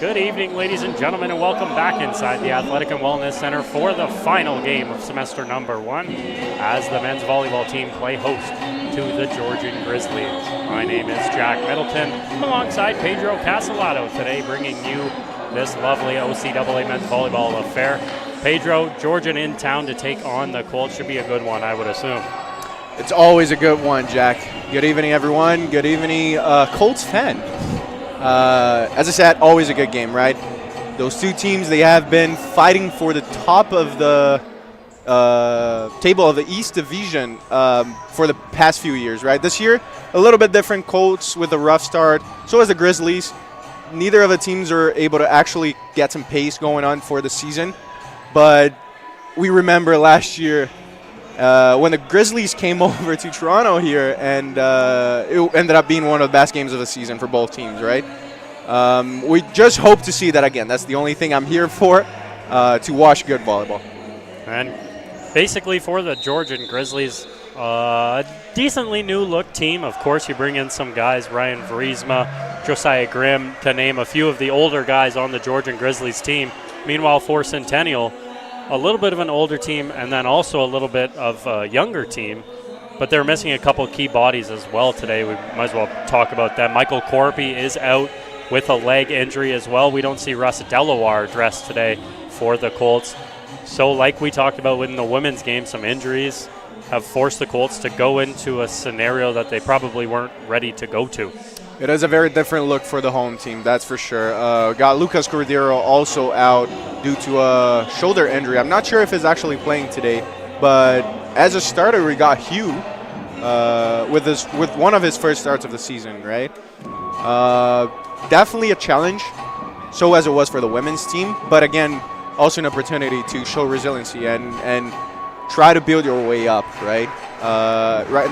Good evening, ladies and gentlemen, and welcome back inside the Athletic and Wellness Center for the final game of semester number 1 as the men's volleyball team play host to the Georgian Grizzlies. My name is Jack Middleton, alongside Pedro Castellato today, bringing you this lovely OCAA men's volleyball affair. Pedro, Georgian in town to take on the Colts. Should be a good one, I would assume. It's always a good one, Jack. Good evening, everyone. Good evening, Colts fan. As I said, always a good game, right? Those two teams, they have been fighting for the top of the table of the East Division for the past few years, right? This year, a little bit different. Colts with a rough start. So as the Grizzlies. Neither of the teams are able to actually get some pace going on for the season. But we remember last year when the Grizzlies came over to Toronto here, and it ended up being one of the best games of the season for both teams, right? We just hope to see that again. That's the only thing I'm here for, to watch good volleyball. And basically for the Georgian Grizzlies, decently new-look team. Of course, you bring in some guys, Ryan Vriesma, Josiah Grimm, to name a few of the older guys on the Georgian Grizzlies team. Meanwhile, for Centennial, a little bit of an older team and then also a little bit of a younger team, but they're missing a couple key bodies as well today. We might as well talk about that. Michael Corpy is out with a leg injury as well. We don't see Russ Delaware dressed today for the Colts. So like we talked about in the women's game, some injuries have forced the Colts to go into a scenario that they probably weren't ready to go to. It is a very different look for the home team, that's for sure. Got Lucas Cordero also out due to a shoulder injury. I'm not sure if he's actually playing today, but as a starter, we got Hugh with one of his first starts of the season, right? Definitely a challenge, so as it was for the women's team, but again, also an opportunity to show resiliency and try to build your way up, right?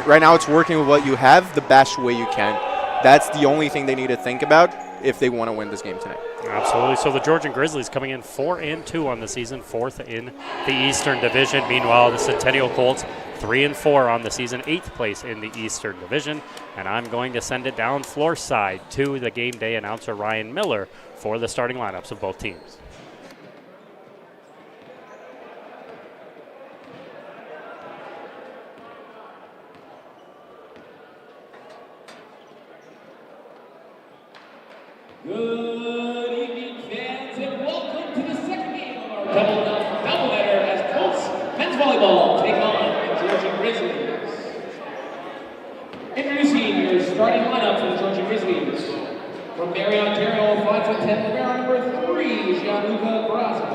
Right now, it's working with what you have the best way you can. That's the only thing they need to think about if they want to win this game tonight. Absolutely. So the Georgian Grizzlies coming in 4-2 on the season, 4th in the Eastern Division. Meanwhile, the Centennial Colts 3-4 on the season, 8th place in the Eastern Division. And I'm going to send it down floor side to the game day announcer Ryan Miller for the starting lineups of both teams. Good evening, fans, and welcome to the second game of our doubleheader as Colts men's volleyball take on the Georgian Grizzlies. Introducing your starting lineup for the Georgian Grizzlies. From Mary, Ontario, 5'10", libero number 3, Gianluca Brazza.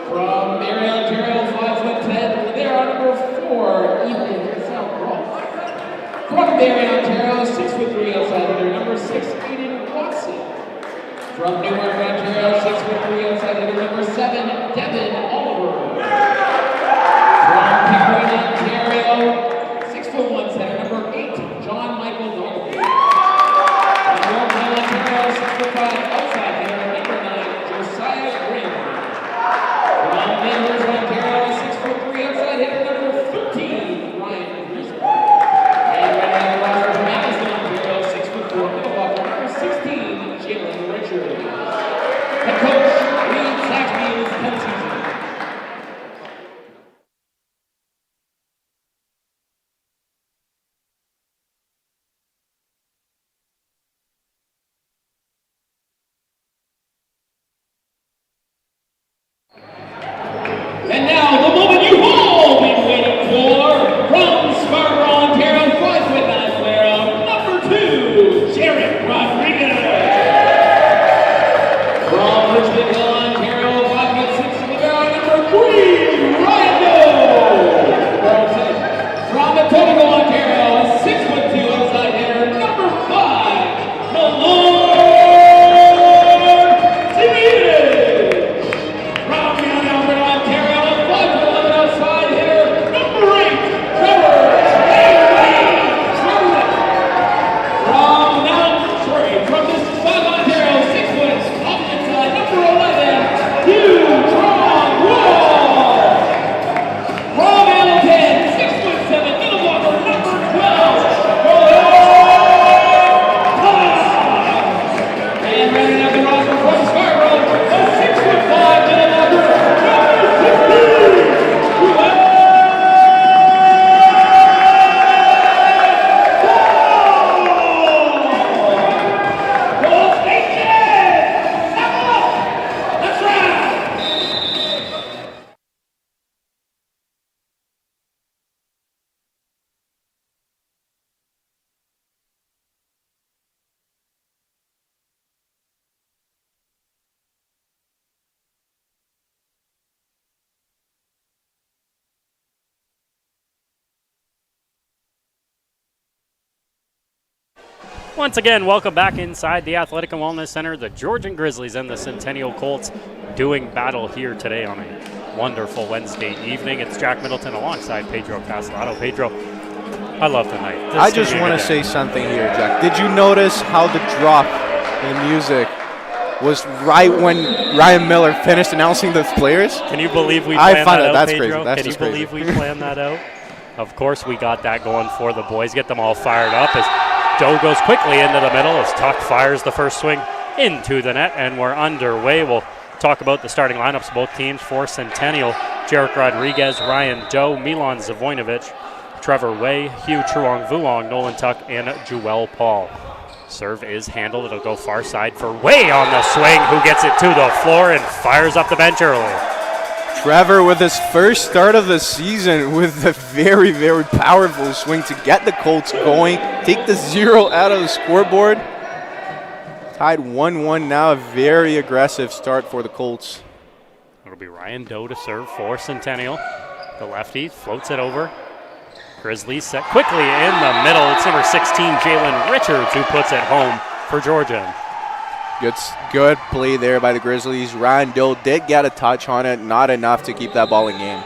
From Mary, Ontario, 5'10", libero number 4, Ethan Southbrook. From Mary, Ontario, 6'3", outside hitter number 6, Aiden Watson. From Newark, Ontario, 6'3", outside hitter number 7, Devin Oliver. From Pickering, Ontario, 6'1", center number 8, John Michael Norton. From Yorkville, Ontario, 6'5", outside hitter number 9, Josiah Grimm. From Midhurst, Ontario, 6'3", outside hitter number 13, Ryan Vriesma. And right now the roster from Madison, Ontario, 6'4", middle blocker number 16, Jalen Richards. Once again, welcome back inside the Athletic and Wellness Center. The Georgian Grizzlies and the Centennial Colts doing battle here today on a wonderful Wednesday evening. It's Jack Middleton alongside Pedro Castellato. Pedro, I love the night. I just want to say something here, Jack. Did you notice how the drop in the music was right when Ryan Miller finished announcing the players? Can you believe we planned that out, that's Pedro? crazy. That's Can you just crazy. believe we planned that out? Of course we got that going for the boys. Get them all fired up as Doe goes quickly into the middle as Tuck fires the first swing into the net, and we're underway. We'll talk about the starting lineups of both teams for Centennial. Jarek Rodriguez, Ryan Doe, Milan Zavoinovic, Trevor Way, Hugh Truong Vuong, Nolan Tuck, and Joel Paul. Serve is handled. It'll go far side for Way on the swing, who gets it to the floor and fires up the bench early. Trevor with his first start of the season with a very, very powerful swing to get the Colts going, take the 0 out of the scoreboard. Tied 1-1 now, a very aggressive start for the Colts. It'll be Ryan Doe to serve for Centennial. The lefty floats it over. Grizzlies set quickly in the middle. It's number 16, Jalen Richards, who puts it home for Georgian. Good play there by the Grizzlies. Ryan Doe did get a touch on it, not enough to keep that ball in game.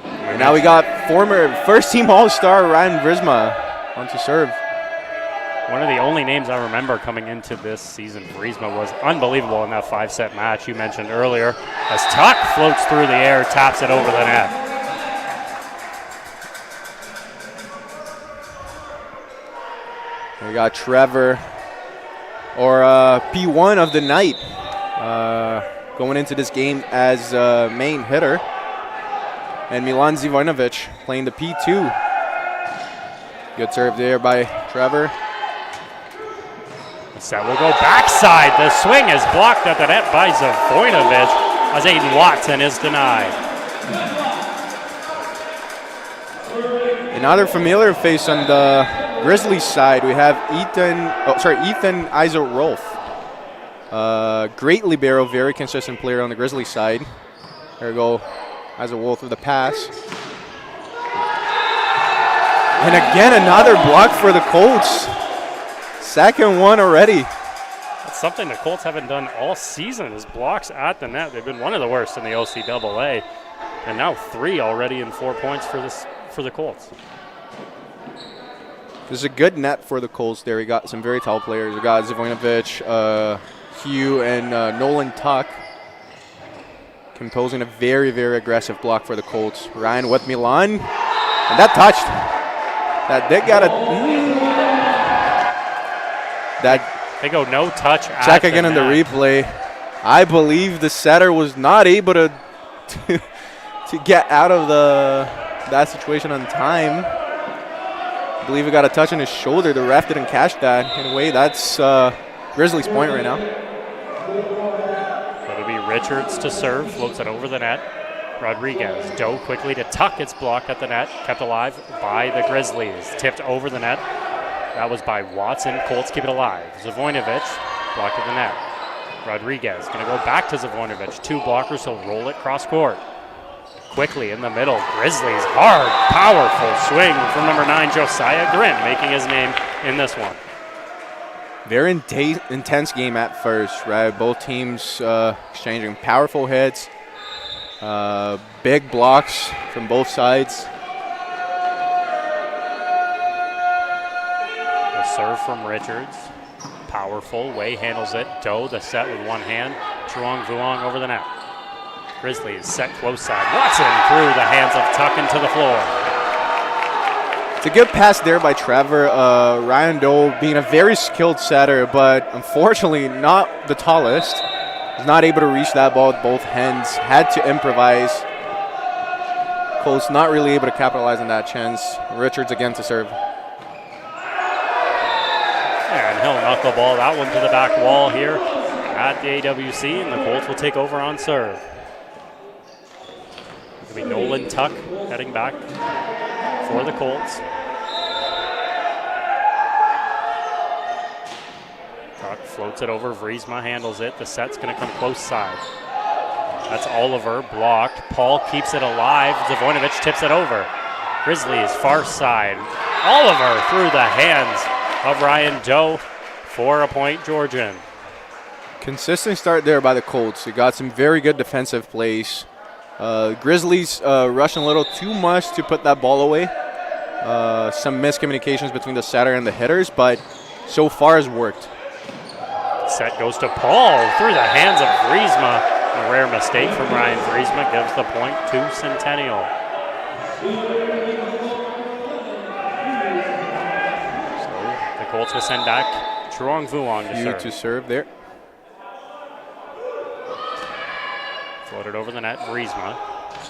And now we got former first-team All-Star Ryan Vrizma on to serve. One of the only names I remember coming into this season, Vrizma, was unbelievable in that 5-set match you mentioned earlier, as Tuck floats through the air, taps it over the net. We got Trevor, or P1 of the night, going into this game as main hitter. And Milan Zivanovic playing the P2. Good serve there by Trevor. The set will go backside. The swing is blocked at the net by Zivanovic as Aiden Watson is denied. Another familiar face on the Grizzlies side, we have Ethan Iser-Rolf. Great libero, very consistent player on the Grizzlies side. There we go, Iser-Rolf with the pass. And again, another block for the Colts. Second one already. That's something the Colts haven't done all season, is blocks at the net. They've been one of the worst in the OCAA. And now 3 already in 4 points for the Colts. This is a good net for the Colts there. We got some very tall players. We got Zivanovic, Hugh, and Nolan Tuck composing a very, very aggressive block for the Colts. Ryan with Milan, and that touched. That did got They go no touch. Check again on the replay. I believe the setter was not able to get out of that situation on time. I believe he got a touch on his shoulder. The ref didn't catch that. In a way, that's Grizzlies' point right now. It'll be Richards to serve. Floats it over the net. Rodriguez. Doe quickly to Tuck. It's blocked at the net. Kept alive by the Grizzlies. Tipped over the net. That was by Watson. Colts keep it alive. Zivanovic blocked at the net. Rodriguez going to go back to Zivanovic. 2 blockers. He'll roll it cross court. Quickly in the middle, Grizzlies, hard, powerful swing from number 9, Josiah Grimm, making his name in this one. Very intense game at first, right? Both teams exchanging powerful hits, big blocks from both sides. The serve from Richards, powerful, Way handles it. Doe, the set with one hand, Truong Vuong over the net. Grizzlies set close side. Watson through the hands of Tuck into the floor. It's a good pass there by Trevor. Ryan Doe being a very skilled setter, but unfortunately not the tallest. He's not able to reach that ball with both hands. Had to improvise. Colts not really able to capitalize on that chance. Richards again to serve. And he'll knuckle ball that one to the back wall here at the AWC, and the Colts will take over on serve. It'll be Nolan Tuck heading back for the Colts. Tuck floats it over. Vrizma handles it. The set's going to come close side. That's Oliver blocked. Paul keeps it alive. Zivanovic tips it over. Grizzlies far side. Oliver through the hands of Ryan Doe for a point, Georgian. Consistent start there by the Colts. They got some very good defensive plays. Grizzlies rushing a little too much to put that ball away. Some miscommunications between the setter and the hitters, but so far has worked. Set goes to Paul through the hands of Vriesma. A rare mistake from Ryan Vriesma gives the point to Centennial. So the Colts will send back Truong Vuong to serve. To serve there. Floated over the net, Vriesma.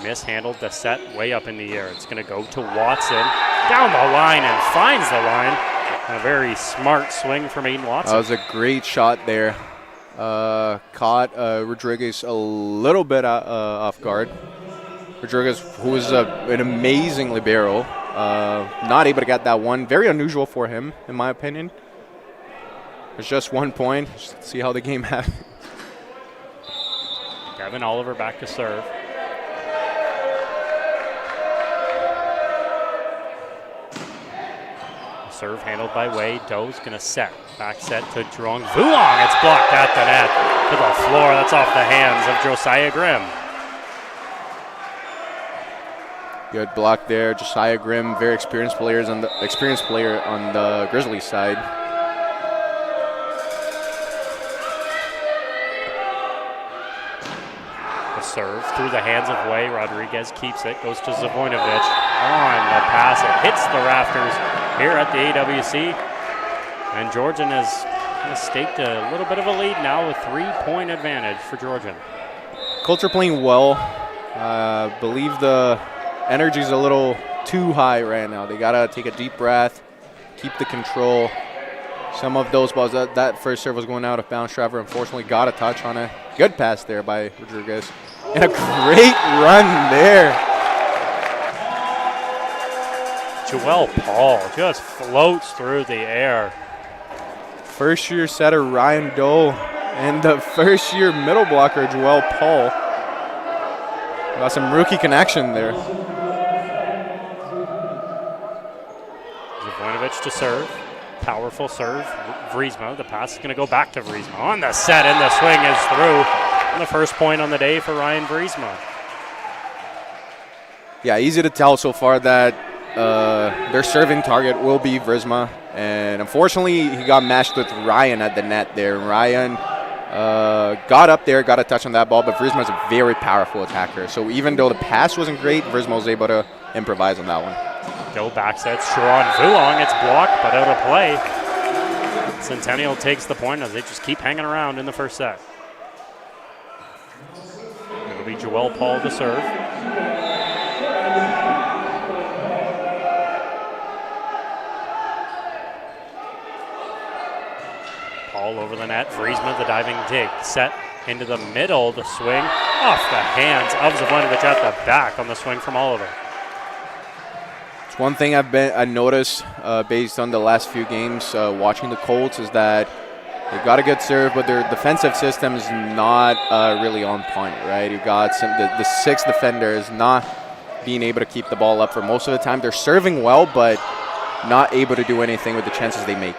Mishandled the set way up in the air. It's going to go to Watson. Down the line and finds the line. A very smart swing from Aiden Watson. That was a great shot there. Caught Rodriguez a little bit off guard. Rodriguez, who is an amazing libero, not able to get that one. Very unusual for him, in my opinion. There's just 1 point. Just see how the game happens. Kevin Oliver back to serve. Serve handled by Wade. Doe's going to set. Back set to Truong Vuong. It's blocked at the net. To the floor. That's off the hands of Josiah Grimm. Good block there. Josiah Grimm, very experienced player on the Grizzlies side. The serve through the hands of Way. Rodriguez keeps it. Goes to Zavoinovic. On the pass. It hits the rafters here at the AWC. And Georgian has staked a little bit of a lead now, a 3-point advantage for Georgian. Colts are playing well. Believe the energy's a little too high right now. They got to take a deep breath, keep the control. Some of those balls, that first serve was going out of bounds. Trevor unfortunately got a touch on it. Good pass there by Rodriguez. And a great run there. Joel Paul just floats through the air. First-year setter Ryan Doe and the first-year middle blocker Joel Paul. Got some rookie connection there. Zavoinovic to serve. Powerful serve. Vriesma. The pass is going to go back to Vriesma. On the set, and the swing is through. And the first point on the day for Ryan Vriesma. Yeah, easy to tell so far that their serving target will be Vriesma. And unfortunately, he got matched with Ryan at the net there. Ryan got up there, got a touch on that ball, but Vriesma is a very powerful attacker. So even though the pass wasn't great, Vriesma was able to improvise on that one. Go back sets, Truong Vuong. It's blocked, but out of play. Centennial takes the point as they just keep hanging around in the first set. It'll be Joel Paul to serve. Paul over the net. Vriesma, the diving dig. Set into the middle. The swing off the hands of Zavoinovic at the back on the swing from Oliver. It's one thing I noticed based on the last few games watching the Colts is that they've got a good serve, but their defensive system is not really on point, right? You've got the six defenders not being able to keep the ball up for most of the time. They're serving well, but not able to do anything with the chances they make.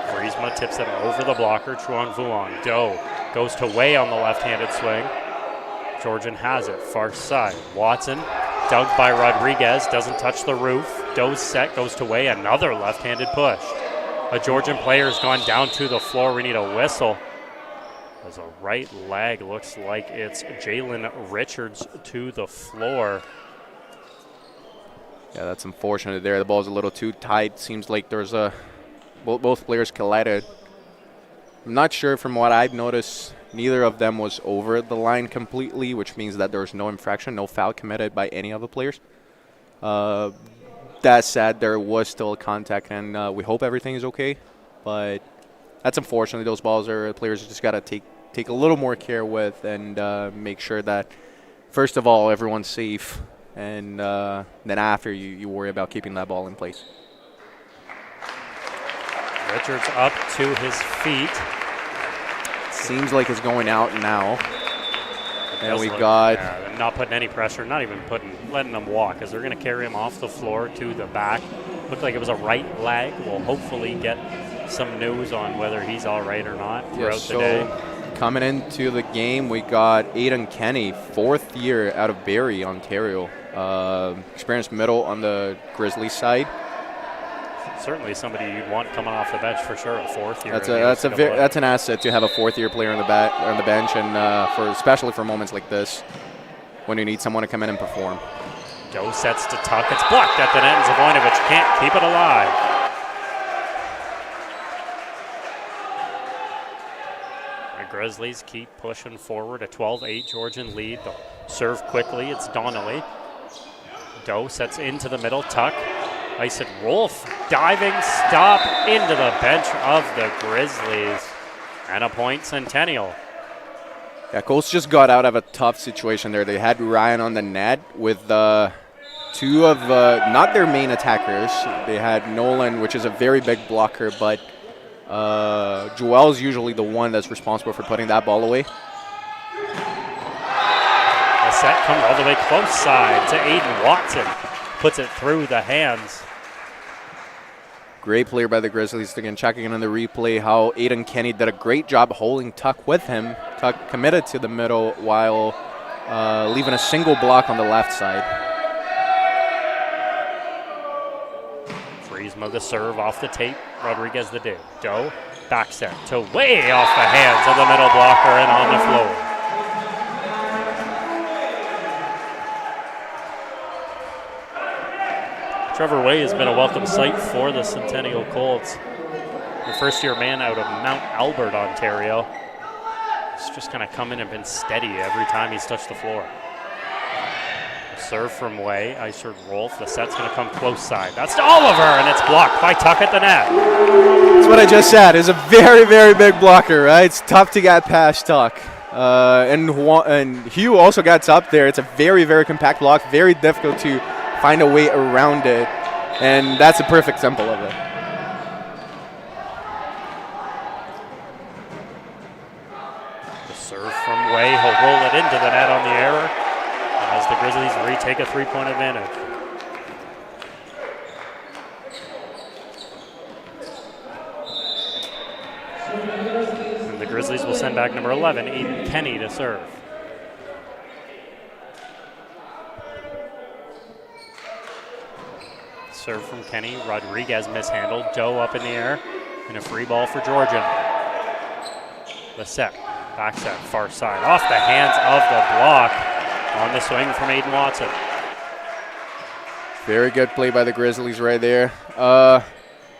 Vriesma tips it over the blocker. Truong Vuong. Doe goes to Way on the left-handed swing. Georgian has it. Far side. Watson dug by Rodriguez. Doesn't touch the roof. Doe's set goes to Way. Another left-handed push. A Georgian player has gone down to the floor. We need a whistle. As a right leg looks like it's Jalen Richards to the floor. Yeah, that's unfortunate there. The ball's a little too tight. Seems like there's a both players collided. I'm not sure. From what I've noticed, neither of them was over the line completely, which means that there was no infraction, no foul committed by any of the players. That said, there was still a contact, and we hope everything is okay. But that's unfortunately those balls are players just got to take a little more care with and make sure that, first of all, everyone's safe, and then after you worry about keeping that ball in place. Richards up to his feet. Seems like it's going out now. And we've got... Yeah, not putting any pressure, not even letting them walk, as they're going to carry him off the floor to the back Looked like it was a right leg. We'll hopefully get some news on whether he's all right or not throughout the day. Coming into the game, we got Aiden Kenny, 4th year out of Barrie, Ontario. Experienced middle on the Grizzlies side. Certainly somebody you'd want coming off the bench for sure. A 4th year. That's an asset to have a 4th year player on the bench, and especially for moments like this when you need someone to come in and perform. Doe sets to tuck. It's blocked at the net, and Zavoinovic can't keep it alive. The Grizzlies keep pushing forward. A 12-8 Georgian lead. They'll serve quickly. It's Donnelly. Doe sets into the middle. Tuck. Ison Wolf diving stop into the bench of the Grizzlies. And a point, Centennial. Yeah, Colts just got out of a tough situation there. They had Ryan on the net with two of not their main attackers. They had Nolan, which is a very big blocker, but Joel's usually the one that's responsible for putting that ball away. The set comes all the way close side to Aiden Watson. Puts it through the hands. Great player by the Grizzlies. Again, checking in on the replay how Aiden Kenny did a great job holding Tuck with him. Tuck committed to the middle while leaving a single block on the left side. Friesma the serve off the tape. Rodriguez the do. Doe back set to way off the hands of the middle blocker and on the floor. Trevor Way has been a welcome sight for the Centennial Colts. The first-year man out of Mount Albert, Ontario. He's just kind of come in and been steady every time he's touched the floor. Serve from Way, Iser Rolf. The set's going to come close side. That's to Oliver, and it's blocked by Tuck at the net. That's what I just said. It's a very, very big blocker, right? It's tough to get past Tuck. And Hugh also gets up there. It's a very, very compact block, very difficult to find a way around it, and that's a perfect example of it. The serve from Way, he'll roll it into the net on the error as the Grizzlies retake a 3-point advantage. And the Grizzlies will send back number 11, Aiden Kenny, to serve. Serve from Kenny. Rodriguez mishandled. Doe up in the air. And a free ball for Georgian. The set. Back set. Far side. Off the hands of the block. On the swing from Aiden Watson. Very good play by the Grizzlies right there.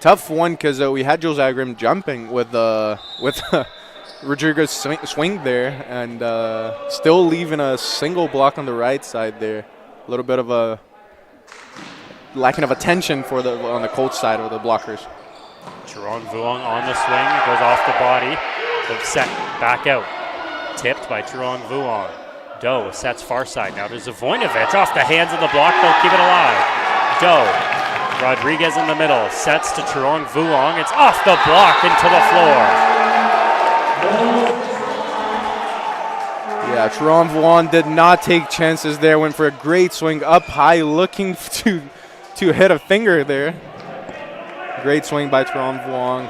Tough one because we had Josiah Grimm jumping with Rodriguez swing there and still leaving a single block on the right side there. A little bit of a lacking of attention on the Colts side of the blockers. Jerome Vuong on the swing, goes off the body. The set back out. Tipped by Jerome Vuong. Doe sets far side. Now to Zavoinovic off the hands of the block. They'll keep it alive. Doe. Rodriguez in the middle. Sets to Jerome Vuong. It's off the block into the floor. Yeah, Jerome Vuong did not take chances there. Went for a great swing up high, looking to hit a finger there. Great swing by Jerome Vuong.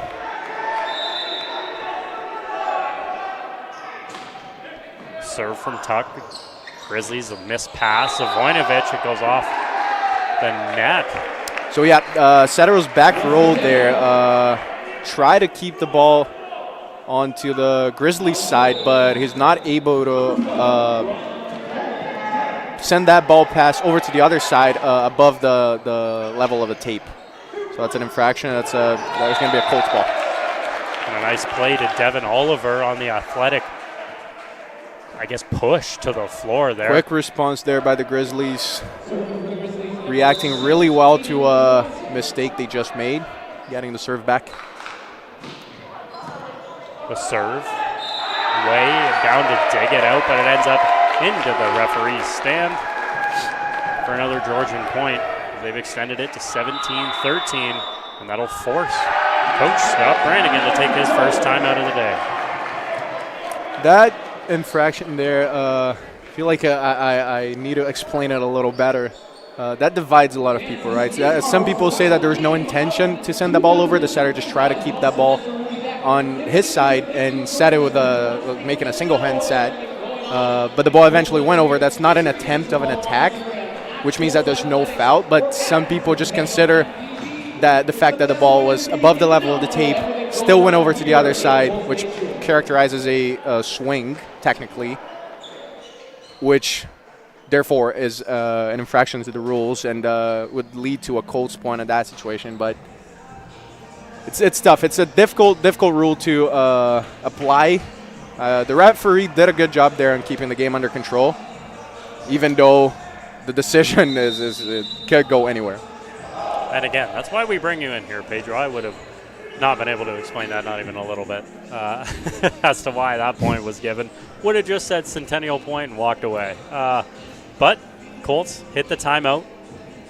Serve from Tuck. Grizzlies a missed pass. Zavoinovic, it goes off the net. So yeah, Setter's back rolled there. Try to keep the ball onto the Grizzlies side, but he's not able to send that ball pass over to the other side above the level of the tape. So that's an infraction. That's going to be a Colts ball. And a nice play to Devin Oliver on the athletic, I guess, push to the floor there. Quick response there by the Grizzlies. Reacting really well to a mistake they just made. Getting the serve back. The serve. Way down to dig it out, but it ends up into the referee's stand for another Georgian point. They've extended it to 17-13, and that'll force Coach Scott Brannigan to take his first time out of the day. That infraction there, I feel like I need to explain it a little better. that divides a lot of people, right? So some people say that there was no intention to send the ball over. The setter just tried to keep that ball on his side and set it with making a single hand set. But the ball eventually went over. That's not an attempt of an attack, which means that there's no foul. But some people just consider that the fact that the ball was above the level of the tape still went over to the other side, which characterizes a swing, technically, which therefore is an infraction to the rules and would lead to a Colts point in that situation. But it's tough. It's a difficult rule to apply. The referee did a good job there on keeping the game under control, even though the decision it could go anywhere. And again, that's why we bring you in here, Pedro. I would have not been able to explain that, not even a little bit, as to why that point was given. Would have just said Centennial point and walked away. But Colts hit the timeout,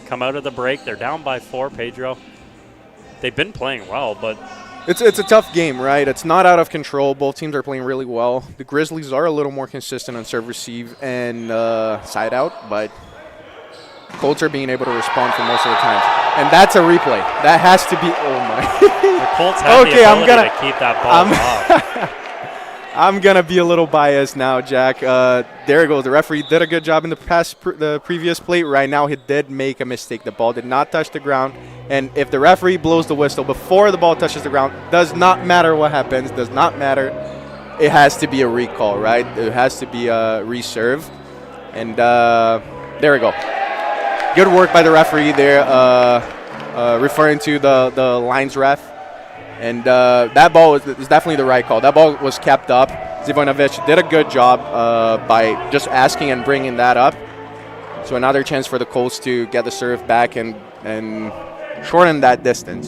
come out of the break. They're down by 4, Pedro. They've been playing well, but it's a tough game, right? It's not out of control. Both teams are playing really well. The Grizzlies are a little more consistent on serve receive and side out, but Colts are being able to respond for most of the time. And that's a replay. That has to be, oh my. The Colts have the ability to keep that ball off. I'm going to be a little biased now, Jack. There it goes. The referee did a good job in the previous play. Right now, he did make a mistake. The ball did not touch the ground. And if the referee blows the whistle before the ball touches the ground, does not matter what happens, does not matter. It has to be a recall, right? It has to be a reserve. And there we go. Good work by the referee there, referring to the lines ref. And that ball is definitely the right call. That ball was kept up. Zivojnovic did a good job by just asking and bringing that up. So another chance for the Colts to get the serve back and shorten that distance.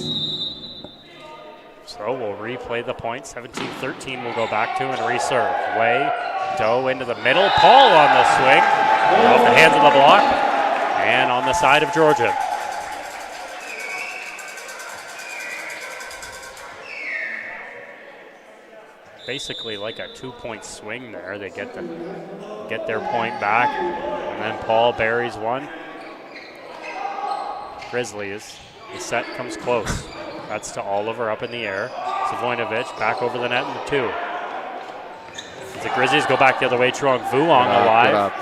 So we'll replay the point. 17-13 we'll go back to and reserve. Way, Doe into the middle. Paul on the swing. Off the hands of the block. And on the side of Georgia. Basically like a 2-point swing there. They get their point back. And then Paul buries one. Grizzlies. The set comes close. That's to Oliver up in the air. Zivojnovic back over the net in the 2. As the Grizzlies go back the other way, Truong Vuong alive.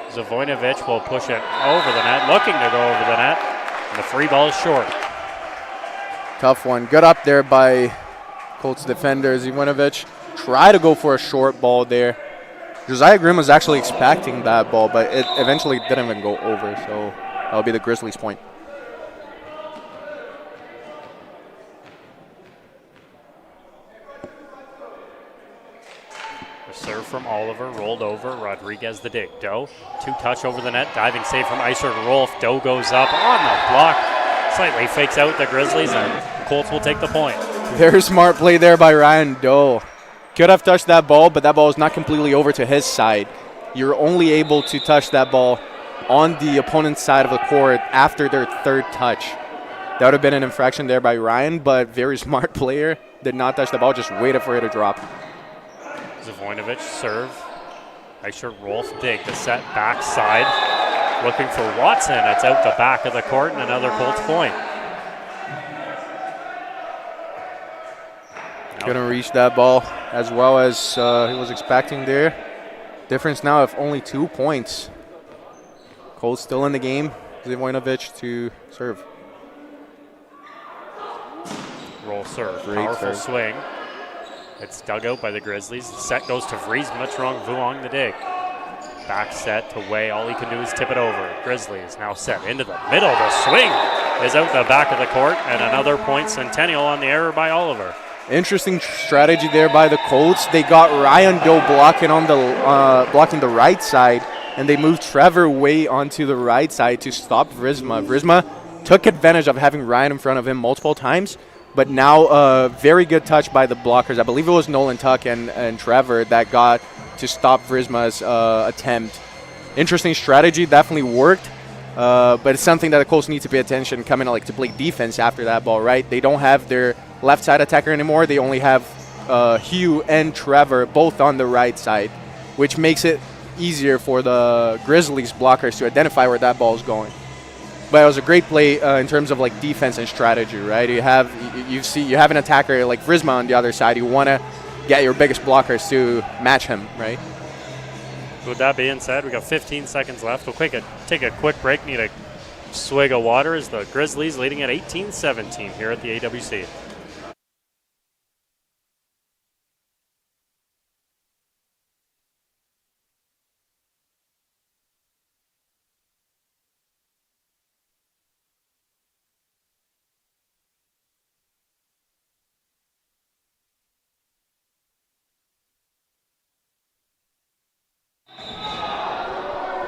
Zivojnovic will push it over the net, looking to go over the net. And the free ball is short. Tough one. Good up there by Colts defender. Zivojnovic tried to go for a short ball there. Josiah Grimm was actually expecting that ball, but it eventually didn't even go over. So that'll be the Grizzlies' point. Serve from Oliver, rolled over, Rodriguez the dig. Doe, 2-touch over the net, diving save from Isher Rolf. Doe goes up on the block, slightly fakes out the Grizzlies, and Colts will take the point. Very smart play there by Ryan Doe. Could have touched that ball, but that ball is not completely over to his side. You're only able to touch that ball on the opponent's side of the court after their third touch. That would have been an infraction there by Ryan, but very smart player. Did not touch the ball, just waited for it to drop. Zivojnovic serve. Isher Rolf dig the set backside. Looking for Watson. It's out the back of the court and another Colts point. Couldn't reach that ball as well as he was expecting there. Difference now of only 2 points. Colts still in the game. Zivojnovic to serve. Roll serve. Great Powerful serve. swing. It's dug out by the Grizzlies. The set goes to Vriesma. Truong Vuong the dig. Back set to Way. All he can do is tip it over. Grizzlies now set into the middle. The swing is out the back of the court. And another point, Centennial on the error by Oliver. Interesting strategy there by the Colts. They got Ryan Doe blocking the right side, and they moved Trevor Way onto the right side to stop Vriesma. Vriesma took advantage of having Ryan in front of him multiple times, but now a very good touch by the blockers. I believe it was Nolan Tuck and Trevor that got to stop Vriesma's attempt. Interesting strategy, definitely worked, but it's something that the Colts need to pay attention coming to play defense after that ball, right? They don't have their left side attacker anymore. They only have Hugh and Trevor both on the right side, which makes it easier for the Grizzlies blockers to identify where that ball is going. But it was a great play in terms of like defense and strategy, right? You have an attacker like Vrizma on the other side. You want to get your biggest blockers to match him, right? With that being said, we got 15 seconds left. We'll take a quick break. Need a swig of water as the Grizzlies leading at 18-17 here at the AWC.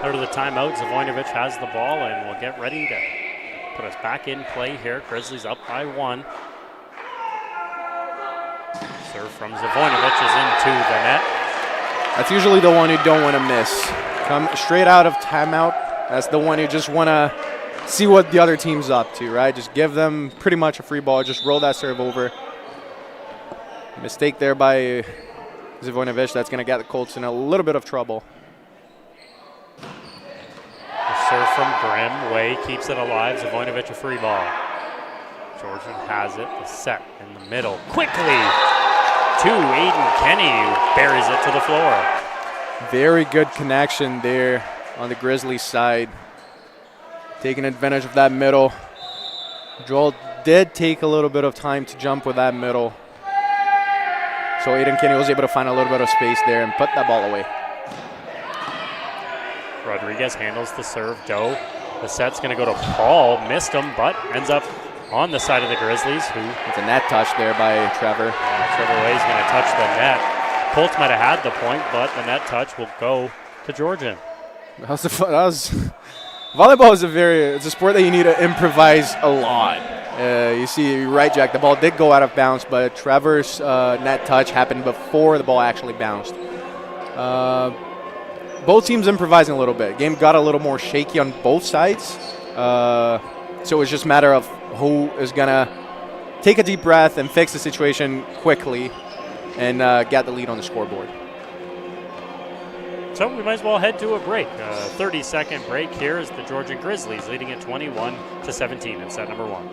Out of the timeout, Zavoinovic has the ball and will get ready to put us back in play here. Grizzlies up by 1. Serve from Zavoinovic is into the net. That's usually the one you don't want to miss. Come straight out of timeout. That's the one you just want to see what the other team's up to, right? Just give them pretty much a free ball. Just roll that serve over. Mistake there by Zavoinovic. That's going to get the Colts in a little bit of trouble. Serve from Grimm. Way keeps it alive. Zavoinovic a free ball. Georgian has it. The set in the middle. Quickly to Aiden Kenny, who buries it to the floor. Very good connection there on the Grizzlies side. Taking advantage of that middle. Joel did take a little bit of time to jump with that middle. So Aiden Kenny was able to find a little bit of space there and put that ball away. Rodriguez handles the serve. Doe. The set's going to go to Paul. Missed him, but ends up on the side of the Grizzlies. It's a net touch there by Trevor. Trevor Way's going to touch the net. Colts might have had the point, but the net touch will go to Georgian. Volleyball is it's a sport that you need to improvise a lot. You see, you're right, Jack. The ball did go out of bounds, but Trevor's net touch happened before the ball actually bounced. Both teams improvising a little bit. Game got a little more shaky on both sides. So it's just a matter of who is going to take a deep breath and fix the situation quickly and get the lead on the scoreboard. So we might as well head to a break. 30-second break here as the Georgian Grizzlies leading at 21-17 in set number 1.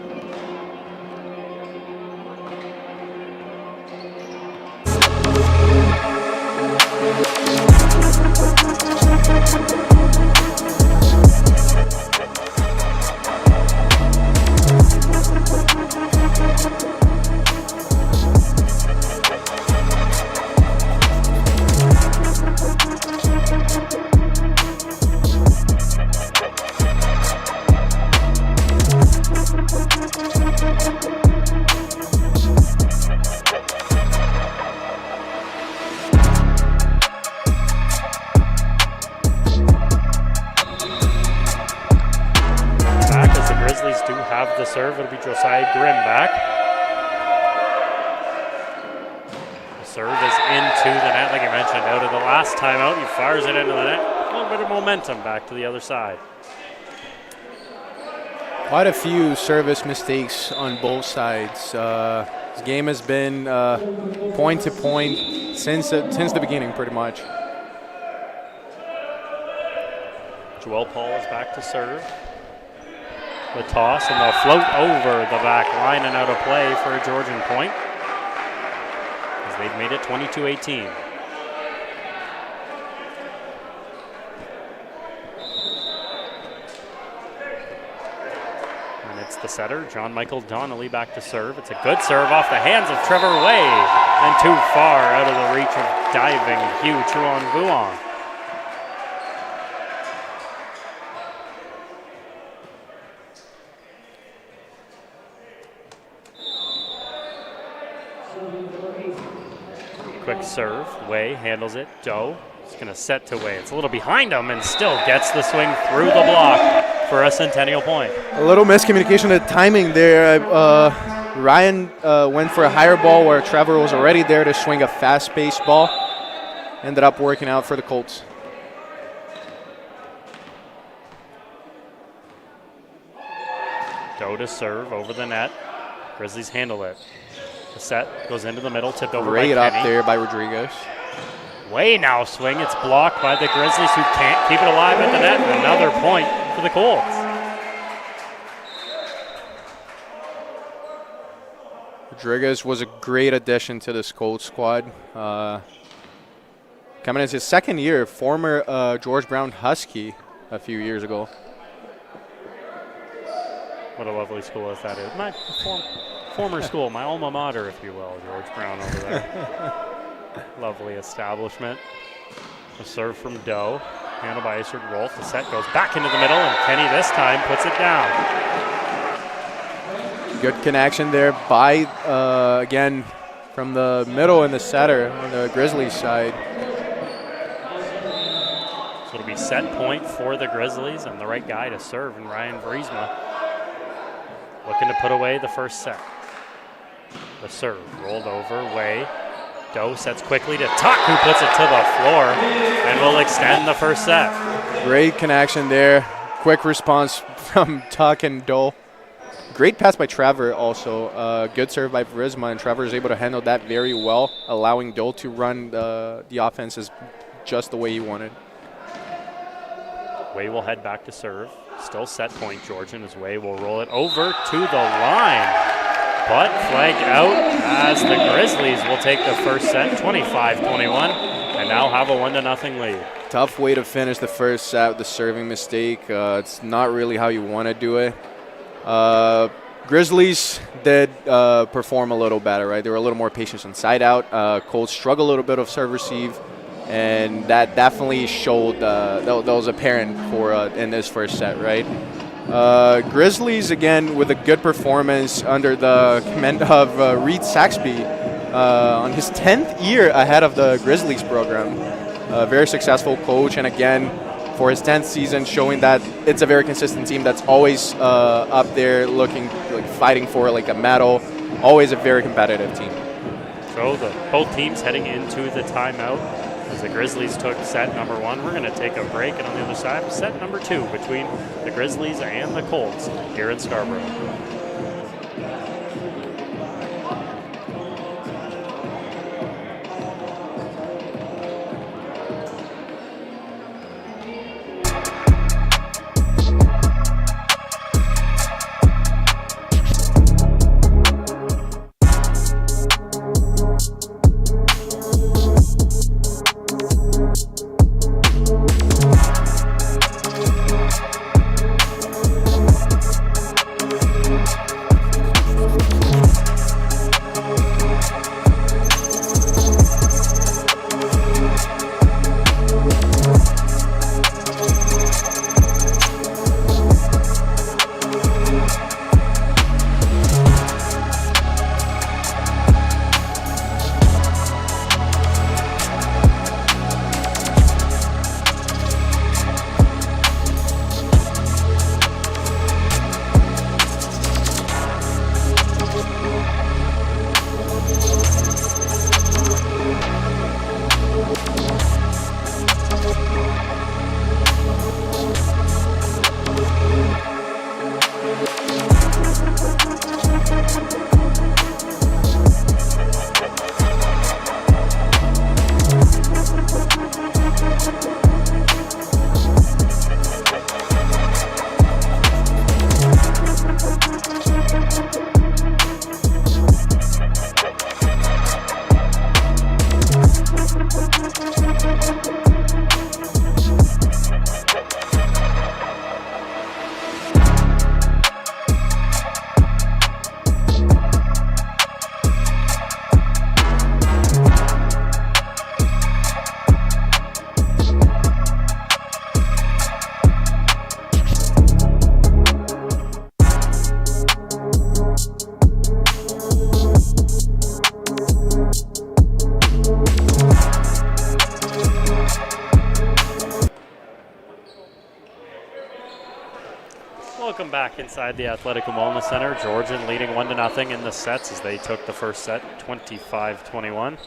Serve, it'll be Josiah Grimm back. The serve is into the net, like I mentioned, out of the last timeout. He fires it into the net. A little bit of momentum back to the other side. Quite a few service mistakes on both sides. This game has been point to point since the beginning, pretty much. Joel Paul is back to serve. The toss, and they'll float over the back line and out of play for a Georgian point as they've made it 22-18. And it's the setter, John Michael Donnelly, back to serve. It's a good serve off the hands of Trevor Way and too far out of the reach of diving Hugh Chuan-Vuong. Quick serve. Way handles it. Doe is going to set to Way. It's a little behind him and still gets the swing through the block for a Centennial point. A little miscommunication of timing there. Ryan went for a higher ball where Trevor was already there to swing a fast-paced ball. Ended up working out for the Colts. Doe to serve over the net. Grizzlies handle it. The set goes into the middle, tipped over Right by up Kenny. there by Rodriguez. Way now swing. It's blocked by the Grizzlies, who can't keep it alive at the net. And another point for the Colts. Rodriguez was a great addition to this Colts squad. Coming into his second year, former George Brown Husky a few years ago. What a lovely school that is. My former school, my alma mater, if you will, George Brown over there. Lovely establishment. A serve from Doe. Handled by Isard Rolf. The set goes back into the middle, and Kenny this time puts it down. Good connection there by, again, from the middle and the setter on the Grizzlies side. So it'll be set point for the Grizzlies, and the right guy to serve, and Ryan Vriesma looking to put away the first set. The serve rolled over, Way. Doe sets quickly to Tuck, who puts it to the floor, and will extend the first set. Great connection there. Quick response from Tuck and Doe. Great pass by Trevor also. Good serve by Vriesma, and Trevor is able to handle that very well, allowing Doe to run the offenses just the way he wanted. Way will head back to serve. Still set point, Georgian, as Way will roll it over to the line. But flagged out as the Grizzlies will take the first set, 25-21, and now have a 1-0 lead. Tough way to finish the first set with the serving mistake. It's not really how you want to do it. Grizzlies did perform a little better, right? They were a little more patient on side out. Colts struggled a little bit of serve receive, and that definitely showed, that was apparent for in this first set, right? Grizzlies, again, with a good performance under the command of Reed Saxby on his 10th year ahead of the Grizzlies program. Very successful coach, and again, for his 10th season, showing that it's a very consistent team that's always up there looking, fighting for a medal. Always a very competitive team. So both teams heading into the timeout. As the Grizzlies took set number 1, we're going to take a break, and on the other side, set number 2 between the Grizzlies and the Colts here in Scarborough. Welcome back inside the Athletic and Wellness Center. Georgian leading 1-0 in the sets as they took the first set, 25-21.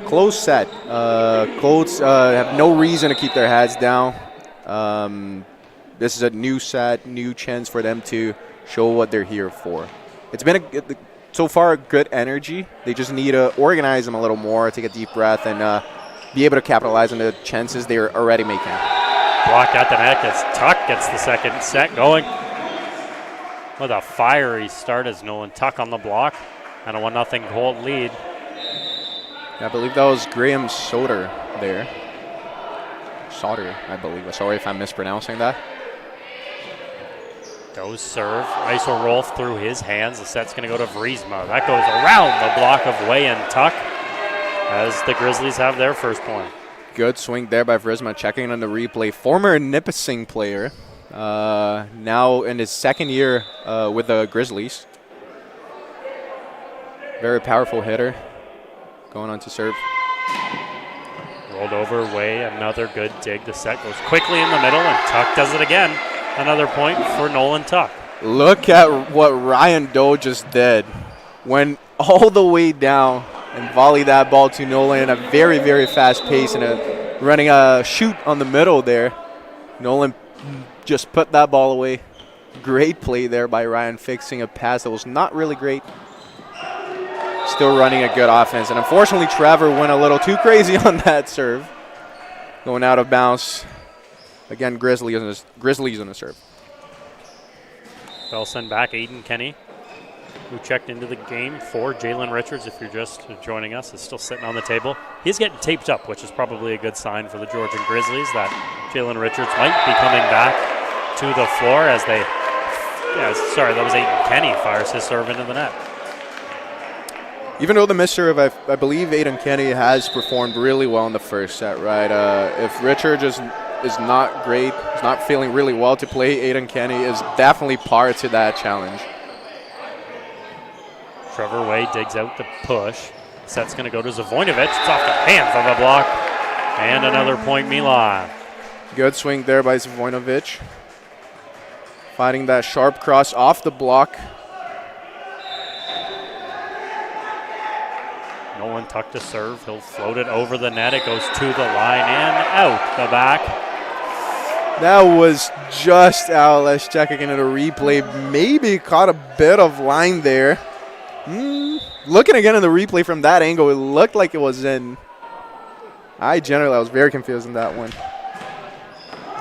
Close set. Colts have no reason to keep their heads down. This is a new set, new chance for them to show what they're here for. It's been so far a good energy. They just need to organize them a little more, take a deep breath, and be able to capitalize on the chances they're already making. Block at the net as Tuck gets the second set going. with a fiery start as Nolan Tuck on the block and a 1-0 Colt lead. I believe that was Graham Soder there. Sauter, I believe. Sorry if I'm mispronouncing that. Goes serve. Iso Rolf through his hands. The set's going to go to Vriesma. That goes around the block of Way and Tuck as the Grizzlies have their first point. Good swing there by Vriesma, checking on the replay. Former Nipissing player, now in his second year with the Grizzlies. Very powerful hitter. Going on to serve. Rolled over Way, another good dig. The set goes quickly in the middle, and Tuck does it again. Another point for Nolan Tuck. Look at what Ryan Doe just did. Went all the way down and volleyed that ball to Nolan at a very, very fast pace and running a shoot on the middle there. Nolan just put that ball away. Great play there by Ryan, fixing a pass that was not really great. Still running a good offense. And unfortunately, Trevor went a little too crazy on that serve. Going out of bounds. Again, Grizzlies on the serve. They'll send back Aiden Kenny, who checked into the game for Jalen Richards. If you're just joining us, is still sitting on the table. He's getting taped up, which is probably a good sign for the Georgian Grizzlies that Jalen Richards might be coming back to the floor as they, that was Aiden Kenny, fires his serve into the net. Even though the missed serve, I believe Aiden Kenny has performed really well in the first set, right? If Richards is not great, is not feeling really well to play, Aiden Kenny is definitely par to that challenge. Trevor Way digs out the push. Set's going to go to Zavoinovic. It's off the hands of the block. And another point, Milan. Good swing there by Zavoinovic. Finding that sharp cross off the block. Nolan Tuck to serve. He'll float it over the net. It goes to the line and out the back. That was just out. Let's check again at a replay. Maybe caught a bit of line there. Looking again at the replay from that angle, it looked like it was in. I was very confused in that one.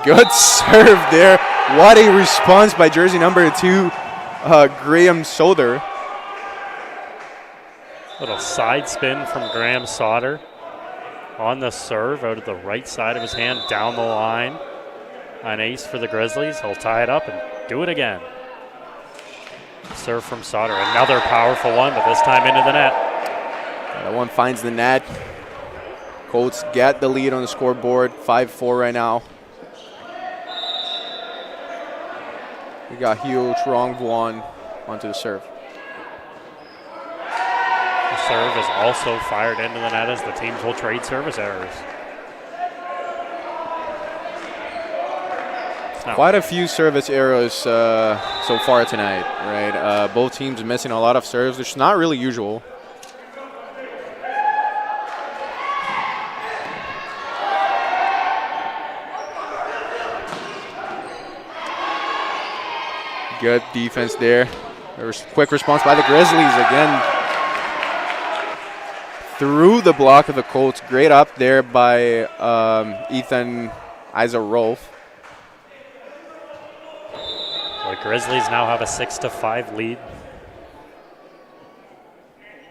Good serve there. What a response by jersey number 2, Graham Soder. Little side spin from Graham Sauter on the serve out of the right side of his hand down the line. An ace for the Grizzlies. He'll tie it up and do it again. Serve from Sauter. Another powerful one, but this time into the net. That one finds the net. Colts get the lead on the scoreboard. 5-4 right now. We got Hugh Trong Vuan onto the serve. Serve is also fired into the net as the teams will trade service errors. Quite a few service errors so far tonight, right? Both teams missing a lot of serves, which is not really usual. Good defense there. There's a quick response by the Grizzlies again. Through the block of the Colts. Great up there by Ethan Isa-Rolf. The Grizzlies now have a 6-5 lead.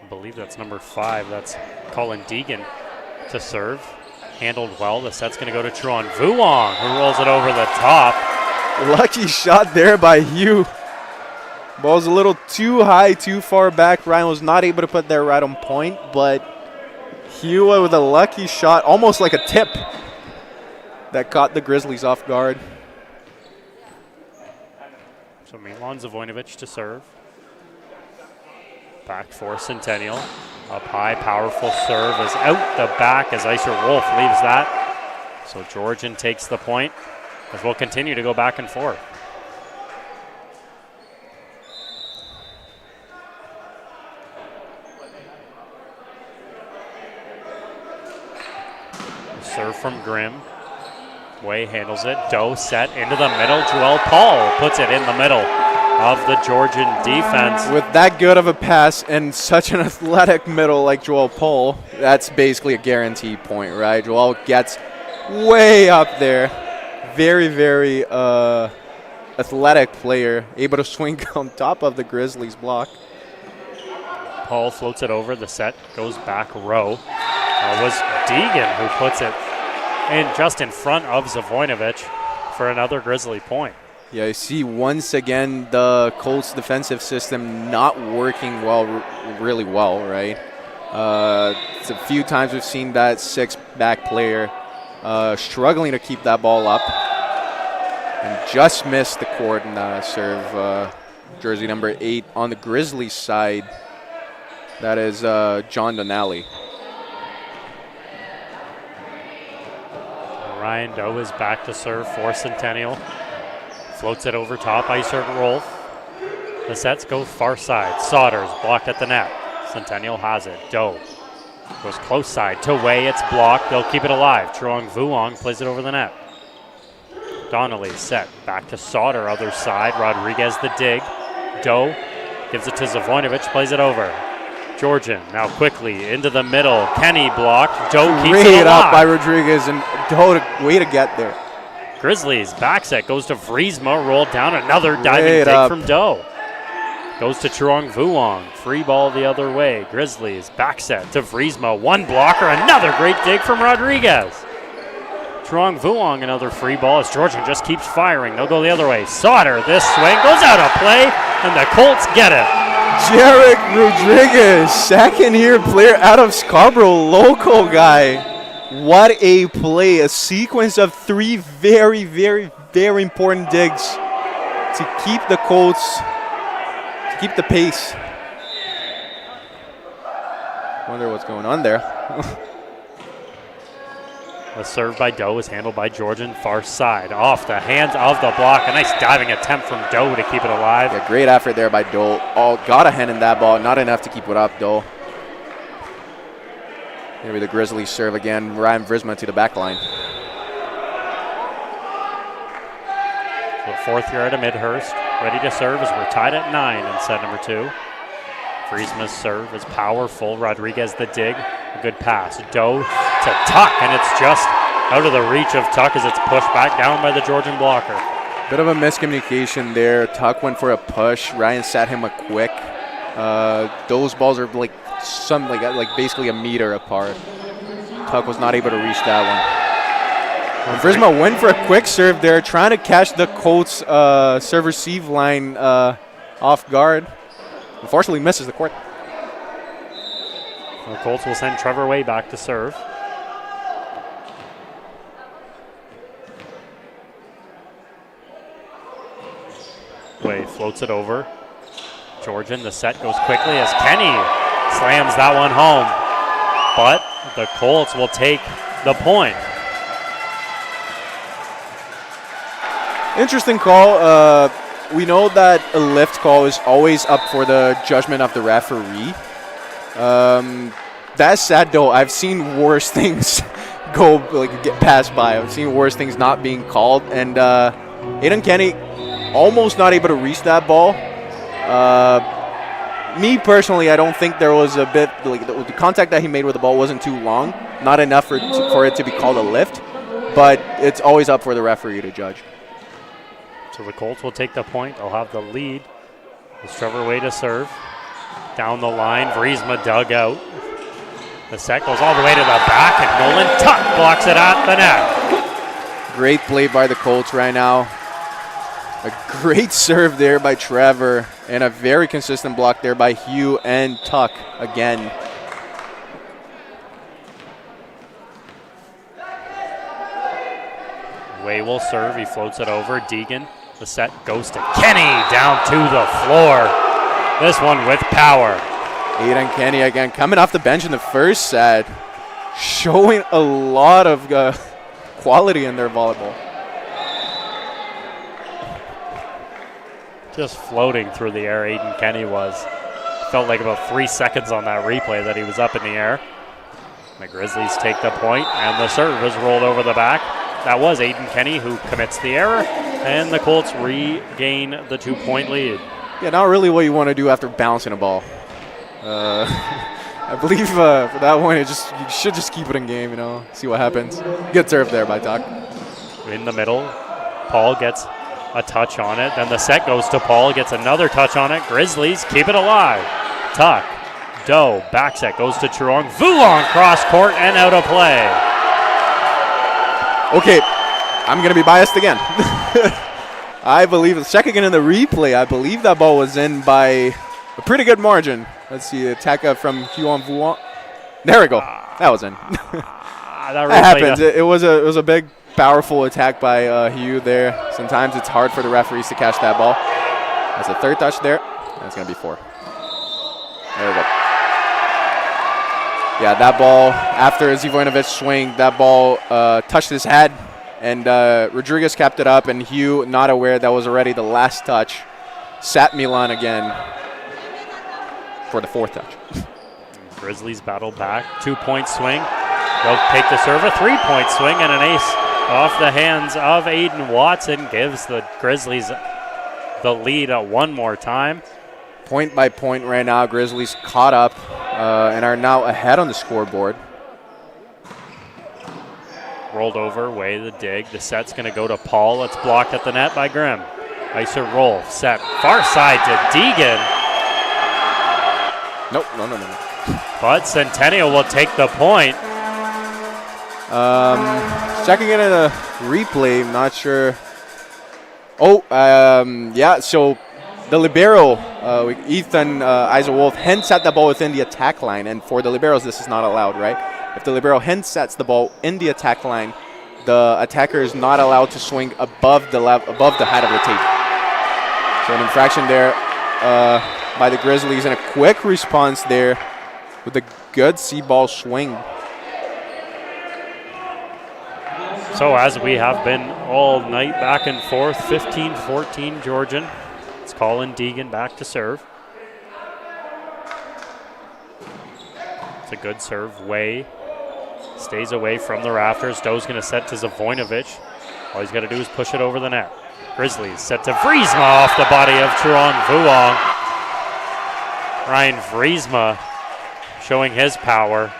I believe that's number 5. That's Colin Deegan to serve. Handled well. The set's going to go to Truon Vuong, who rolls it over the top. Lucky shot there by Hugh. Ball's a little too high, too far back. Ryan was not able to put that right on point, but Hugh with a lucky shot, almost like a tip, that caught the Grizzlies off guard. So Milan Zavoinovic to serve. Back for Centennial. Up high, powerful serve is out the back as Isa-Rolf leaves that. So Georgian takes the point as we'll continue to go back and forth. Serve from Grimm. Way handles it. Doe set into the middle. Joel Paul puts it in the middle of the Georgian defense. With that good of a pass and such an athletic middle like Joel Paul, that's basically a guaranteed point, right? Joel gets way up there. Very, very athletic player, able to swing on top of the Grizzlies block. Paul floats it over. The set goes back row. It was Deegan who puts it in just in front of Zavoinovic for another Grizzly point. Yeah, you see once again the Colts defensive system not working really well, right? It's a few times we've seen that six-back player struggling to keep that ball up and just missed the court in that serve. Jersey number 8 on the Grizzlies side. That is John Donnelly. Ryan Doe is back to serve for Centennial. Floats it over top, ice serve roll. The sets go far side. Saunders blocked at the net. Centennial has it. Doe goes close side to Way. It's blocked. They'll keep it alive. Truong Vuong plays it over the net. Donnelly set back to Sauter, other side. Rodriguez the dig. Doe gives it to Zavoinovic, plays it over. Georgian now quickly into the middle. Kenny blocked. Doe keeps it alive. Up by Rodriguez and Doe, way to get there. Grizzlies back set goes to Vriesma, rolled down. Another diving dig from Doe. Goes to Truong Vuong. Free ball the other way. Grizzlies back set to Vriesma. One blocker. Another great dig from Rodriguez. Truong Vuong, another free ball as Georgian just keeps firing. They'll go the other way. Sauter, this swing goes out of play, and the Colts get it. Jarek Rodriguez, second-year player out of Scarborough, local guy. What a play. A sequence of 3 very, very, very important digs to keep the Colts, to keep the pace. Wonder what's going on there. The serve by Doe is handled by Georgian, far side. Off the hands of the block. A nice diving attempt from Doe to keep it alive. Yeah, great effort there by Doe. Got a hand in that ball. Not enough to keep it up, Doe. Maybe the Grizzlies serve again. Ryan Vriesma to the back line. So fourth year at Midhurst. Ready to serve as we're tied at 9 in set number 2. Vriesma's serve is powerful. Rodriguez the dig. A good pass. Doe to Tuck, and it's just out of the reach of Tuck as it's pushed back down by the Georgian blocker. Bit of a miscommunication there. Tuck went for a push. Ryan sat him a quick. Those balls are like basically a meter apart. Tuck was not able to reach that one. And Vriesma went for a quick serve there, trying to catch the Colts serve-receive line off guard. Unfortunately, misses the court. The Colts will send Trevor Way back to serve. Way floats it over. Georgian, the set goes quickly as Kenny slams that one home. But the Colts will take the point. Interesting call. We know that a lift call is always up for the judgment of the referee. That said, though, I've seen worse things get passed by. I've seen worse things not being called, and Aiden Kenny almost not able to reach that ball. Me personally, I don't think there was a bit the contact that he made with the ball wasn't too long, not enough for it to be called a lift. But it's always up for the referee to judge. So the Colts will take the point. They'll have the lead. It's Trevor Way to serve. Down the line, Vriesma dug out. The set goes all the way to the back, and Nolan Tuck blocks it at the net. Great play by the Colts right now. A great serve there by Trevor, and a very consistent block there by Hugh and Tuck again. Way will serve. He floats it over. Deegan. The set goes to Kenny down to the floor. This one with power. Aiden Kenny again coming off the bench in the first set, showing a lot of quality in their volleyball. Just floating through the air, Aiden Kenny was. Felt like about 3 seconds on that replay that he was up in the air. The Grizzlies take the point, and the serve is rolled over the back. That was Aiden Kenny who commits the error, and the Colts regain the 2-point lead. Yeah, not really what you want to do after bouncing a ball. I believe for that one, you should just keep it in game, see what happens. Good serve there by Tuck. In the middle, Paul gets a touch on it. Then the set goes to Paul, gets another touch on it. Grizzlies keep it alive. Tuck, Doe, back set goes to Truong. Vuong cross court and out of play. Okay, I'm going to be biased again. I believe, checking in the replay, I believe that ball was in by a pretty good margin. Let's see, attack up from Huon Vuong. There we go. That was in. That happens. It was a big, powerful attack by Hugh there. Sometimes it's hard for the referees to catch that ball. That's a third touch there. That's going to be 4. There we go. Yeah, that ball, after Zivojinovic swing, that ball touched his head, and Rodriguez kept it up, and Hugh, not aware that was already the last touch, sat Milan again for the 4th touch. Grizzlies battle back. 2-point swing. They'll take the serve. A 3-point swing and an ace off the hands of Aiden Watson gives the Grizzlies the lead one more time. Point by point right now. Grizzlies caught up and are now ahead on the scoreboard. Rolled over, way the dig. The set's going to go to Paul. It's blocked at the net by Grimm. Icer roll, set, far side to Deegan. Nope, no. But Centennial will take the point. Checking it in a replay, I'm not sure. Yeah, so the libero, Ethan Eiserwolf, hints at the ball within the attack line, and for the liberos, this is not allowed, right? If the libero hints at the ball in the attack line, the attacker is not allowed to swing above the height of the tape. So an infraction there by the Grizzlies, and a quick response there with a good C-ball swing. So as we have been all night, back and forth, 15-14 Georgian. It's Colin Deegan back to serve. It's a good serve. Way stays away from the rafters. Doe's going to set to Zivojinovic. All he's got to do is push it over the net. Grizzlies set to Vriesma off the body of Truong Vuong. Ryan Vriesma showing his power.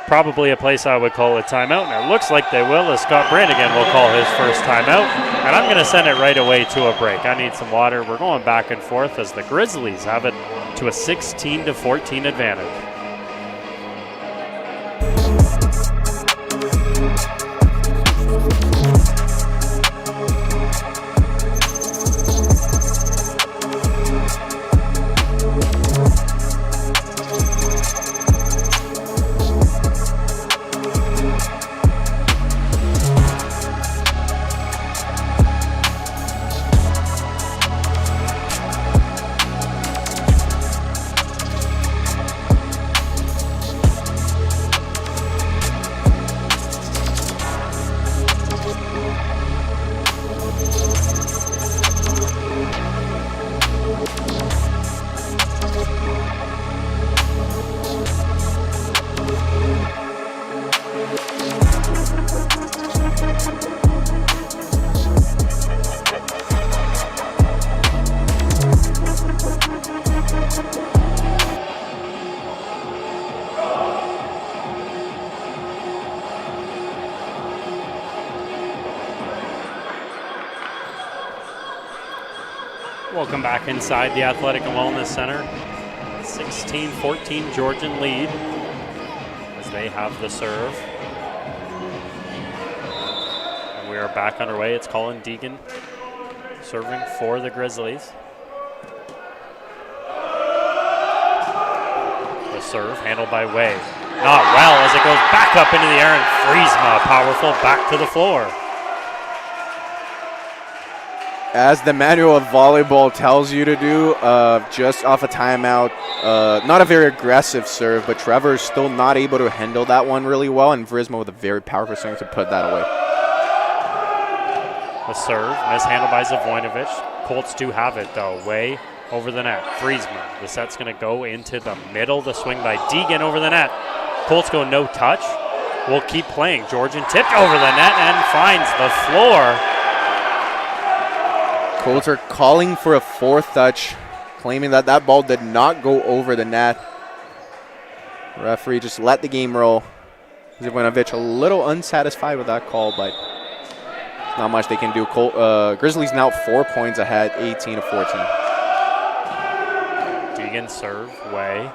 Probably a place I would call a timeout, and it looks like they will, as Scott Brannigan will call his first timeout. And I'm going to send it right away to a break. I need some water. We're going back and forth as the Grizzlies have it to a 16-14 advantage. Welcome back inside the Athletic and Wellness Center. 16-14 Georgian lead as they have the serve. And we are back underway. It's Colin Deegan serving for the Grizzlies. The serve handled by Way. Not well as it goes back up into the air, and Vriesma powerful back to the floor. As the manual of volleyball tells you to do, just off a timeout. Not a very aggressive serve, but Trevor is still not able to handle that one really well, and Vriesma with a very powerful swing to put that away. The serve, mishandled by Zivojinovic. Colts do have it, though. Way over the net. Vriesma. The set's going to go into the middle. The swing by Deegan over the net. Colts go no touch. We'll keep playing. Georgian tipped over the net and finds the floor. Colts are calling for a 4th touch, claiming that that ball did not go over the net. Referee just let the game roll. Zivojinovic a little unsatisfied with that call, but not much they can do. Grizzlies now 4 points ahead, 18-14. Deegan serve, Way.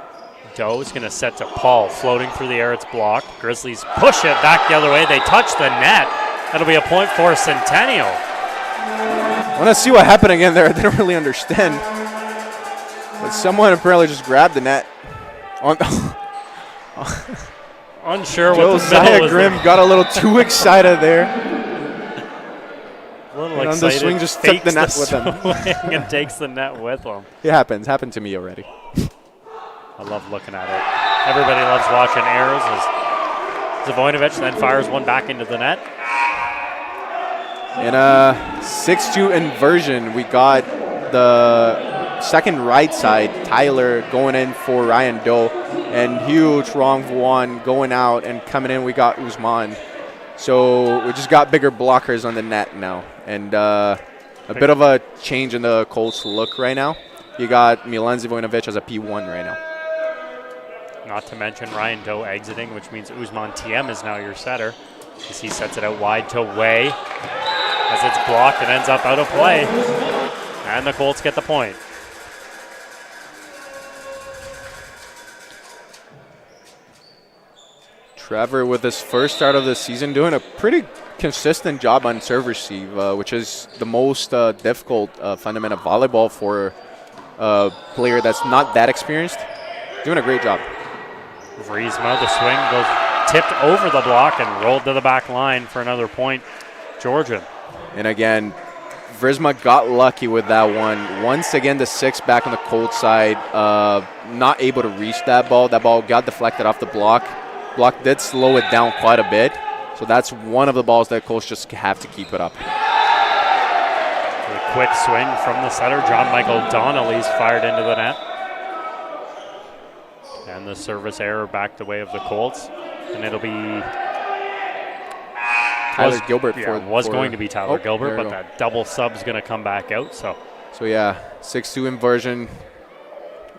Doe is going to set to Paul, floating through the air. It's blocked. Grizzlies push it back the other way. They touch the net. That'll be a point for Centennial. I want to see what happened again there. I didn't really understand. But someone apparently just grabbed the net. Unsure what the Josiah middle was Grimm there. got a little too excited there. A little And on excited. the swing, just took the net with him. And takes the net with him. It happens. Happened to me already. I love looking at it. Everybody loves watching arrows as Zavoinovic then fires one back into the net. In a 6-2 inversion, we got the second right side, Tyler going in for Ryan Doe, and huge wrong one going out, and coming in we got Usman. So we just got bigger blockers on the net now, and a bit of a change in the Colts look right now. You got Milan Zavoinovic as a P1 right now. Not to mention Ryan Doe exiting, which means Usman TM is now your setter, as he sets it out wide to Way. As it's blocked, it ends up out of play, and the Colts get the point. Trevor, with his first start of the season, doing a pretty consistent job on serve receive, which is the most difficult fundament of volleyball for a player that's not that experienced. Doing a great job. Vriesma, the swing goes tipped over the block and rolled to the back line for another point. Georgian. And again, Vriesma got lucky with that one. Once again, the 6 back on the Colts side, not able to reach that ball. That ball got deflected off the block. Block did slow it down quite a bit. So that's one of the balls that Colts just have to keep it up. A quick swing from the setter. John Michael Donnelly's fired into the net. And the service error back the way of the Colts. And it'll be Tyler Gilbert was going to be Tyler Gilbert, but go. that double sub's going to come back out. So yeah, 6-2 inversion.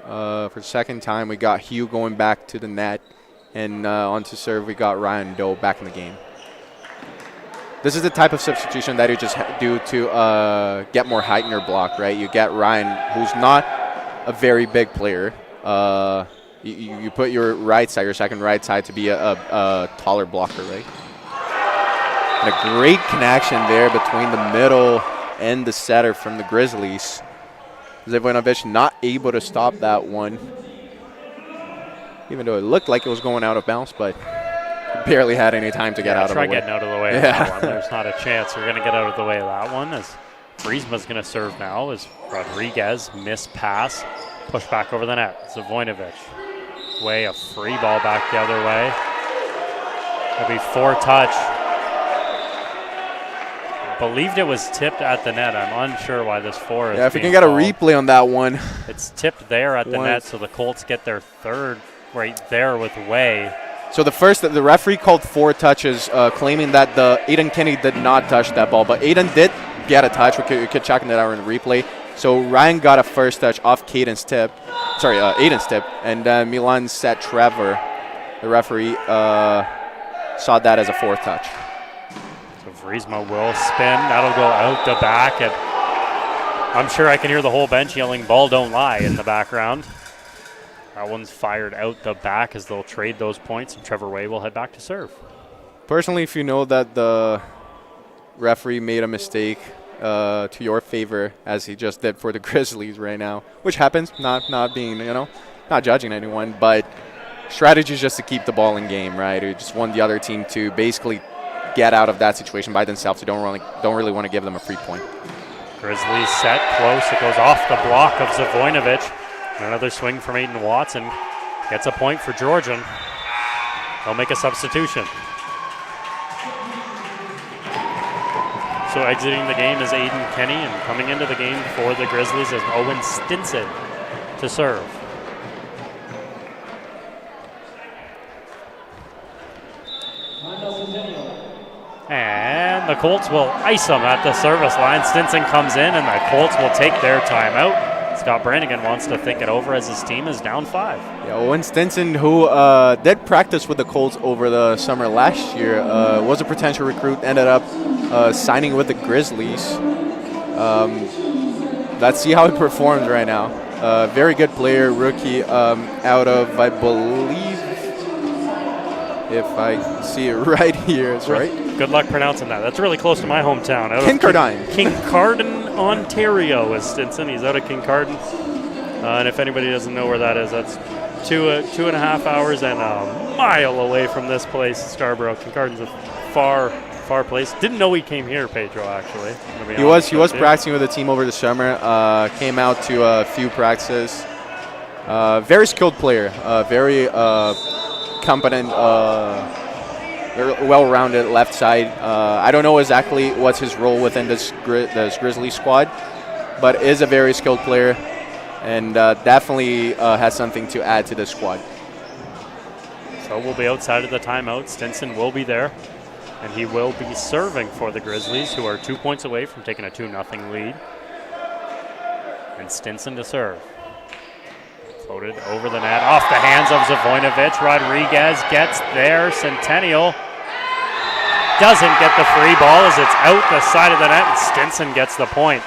For the second time, we got Hugh going back to the net. And on to serve, we got Ryan Doe back in the game. This is the type of substitution that you just do to get more height in your block, right? You get Ryan, who's not a very big player. You put your right side, your second right side, to be a taller blocker, right? And a great connection there between the middle and the setter from the Grizzlies. Zavoinovic not able to stop that one, even though it looked like it was going out of bounds, but barely had any time to get out of the way. Try getting out of the way of that one. There's not a chance you're going to get out of the way of that one, as Vriesma's going to serve now as Rodriguez missed pass, push back over the net. Zavoinovic. Way a free ball back the other way. It'll be 4-touch. Believed it was tipped at the net. I'm unsure why this 4 is. Yeah, if you can get a replay on that one. It's tipped there at the net, so the Colts get their third right there with Way. So the referee called 4 touches, claiming that the Aiden Kenny did not touch that ball, but Aiden did get a touch. We could check that out in the replay. So Ryan got a first touch off Aiden's tip, and Milan set Trevor. The referee saw that as a 4th touch. So Vriesma will spin. That'll go out the back, and I'm sure I can hear the whole bench yelling, "Ball don't lie," in the background. That one's fired out the back as they'll trade those points, and Trevor Way will head back to serve. Personally, if you know that the referee made a mistake to your favor, as he just did for the Grizzlies right now, which happens, not being, not judging anyone, but strategy is just to keep the ball in game, right? You just want the other team to basically get out of that situation by themselves. You don't really want to give them a free point. Grizzlies set close. It goes off the block of Zavoinovic. Another swing from Aiden Watson. Gets a point for Georgian. They'll make a substitution. So exiting the game is Aiden Kenny, and coming into the game for the Grizzlies is Owen Stinson to serve. And the Colts will ice him at the service line. Stinson comes in, and the Colts will take their timeout. Scott Brannigan wants to think it over as his team is down 5. Yeah, Owen Stinson, who did practice with the Colts over the summer last year, was a potential recruit, ended up signing with the Grizzlies. Let's see how he performs right now. Very good player, rookie out of, I believe, if I see it right here, it's right. Good luck pronouncing that. That's really close to my hometown. Kincardine. Kincardine, Ontario is Stinson. He's out of Kincardine. And if anybody doesn't know where that is, that's 2.5 hours and a mile away from this place, Scarborough. Kincardine's a far place. Didn't know he came here, Pedro, actually. He was practicing with the team over the summer. Came out to a few practices. Very skilled player. Very competent, very well-rounded left side. I don't know exactly what's his role within this Grizzlies squad, but is a very skilled player and definitely has something to add to the squad. So we'll be outside of the timeout. Stinson will be there, and he will be serving for the Grizzlies, who are 2 points away from taking a 2-0 lead. And Stinson to serve. Floated over the net, off the hands of Zavoinovic. Rodriguez gets there. Centennial doesn't get the free ball as it's out the side of the net, and Stinson gets the point.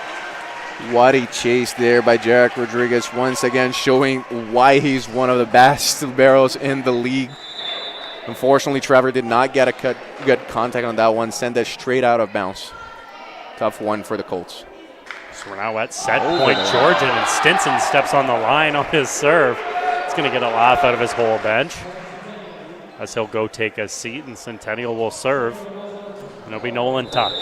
What a chase there by Jarek Rodriguez, once again showing why he's one of the best liberos in the league. Unfortunately, Trevor did not get a good contact on that one, sent it straight out of bounds. Tough one for the Colts. So we're now at set point Georgian, and Stinson steps on the line on his serve. He's going to get a laugh out of his whole bench as he'll go take a seat, and Centennial will serve. And it'll be Nolan Tuck.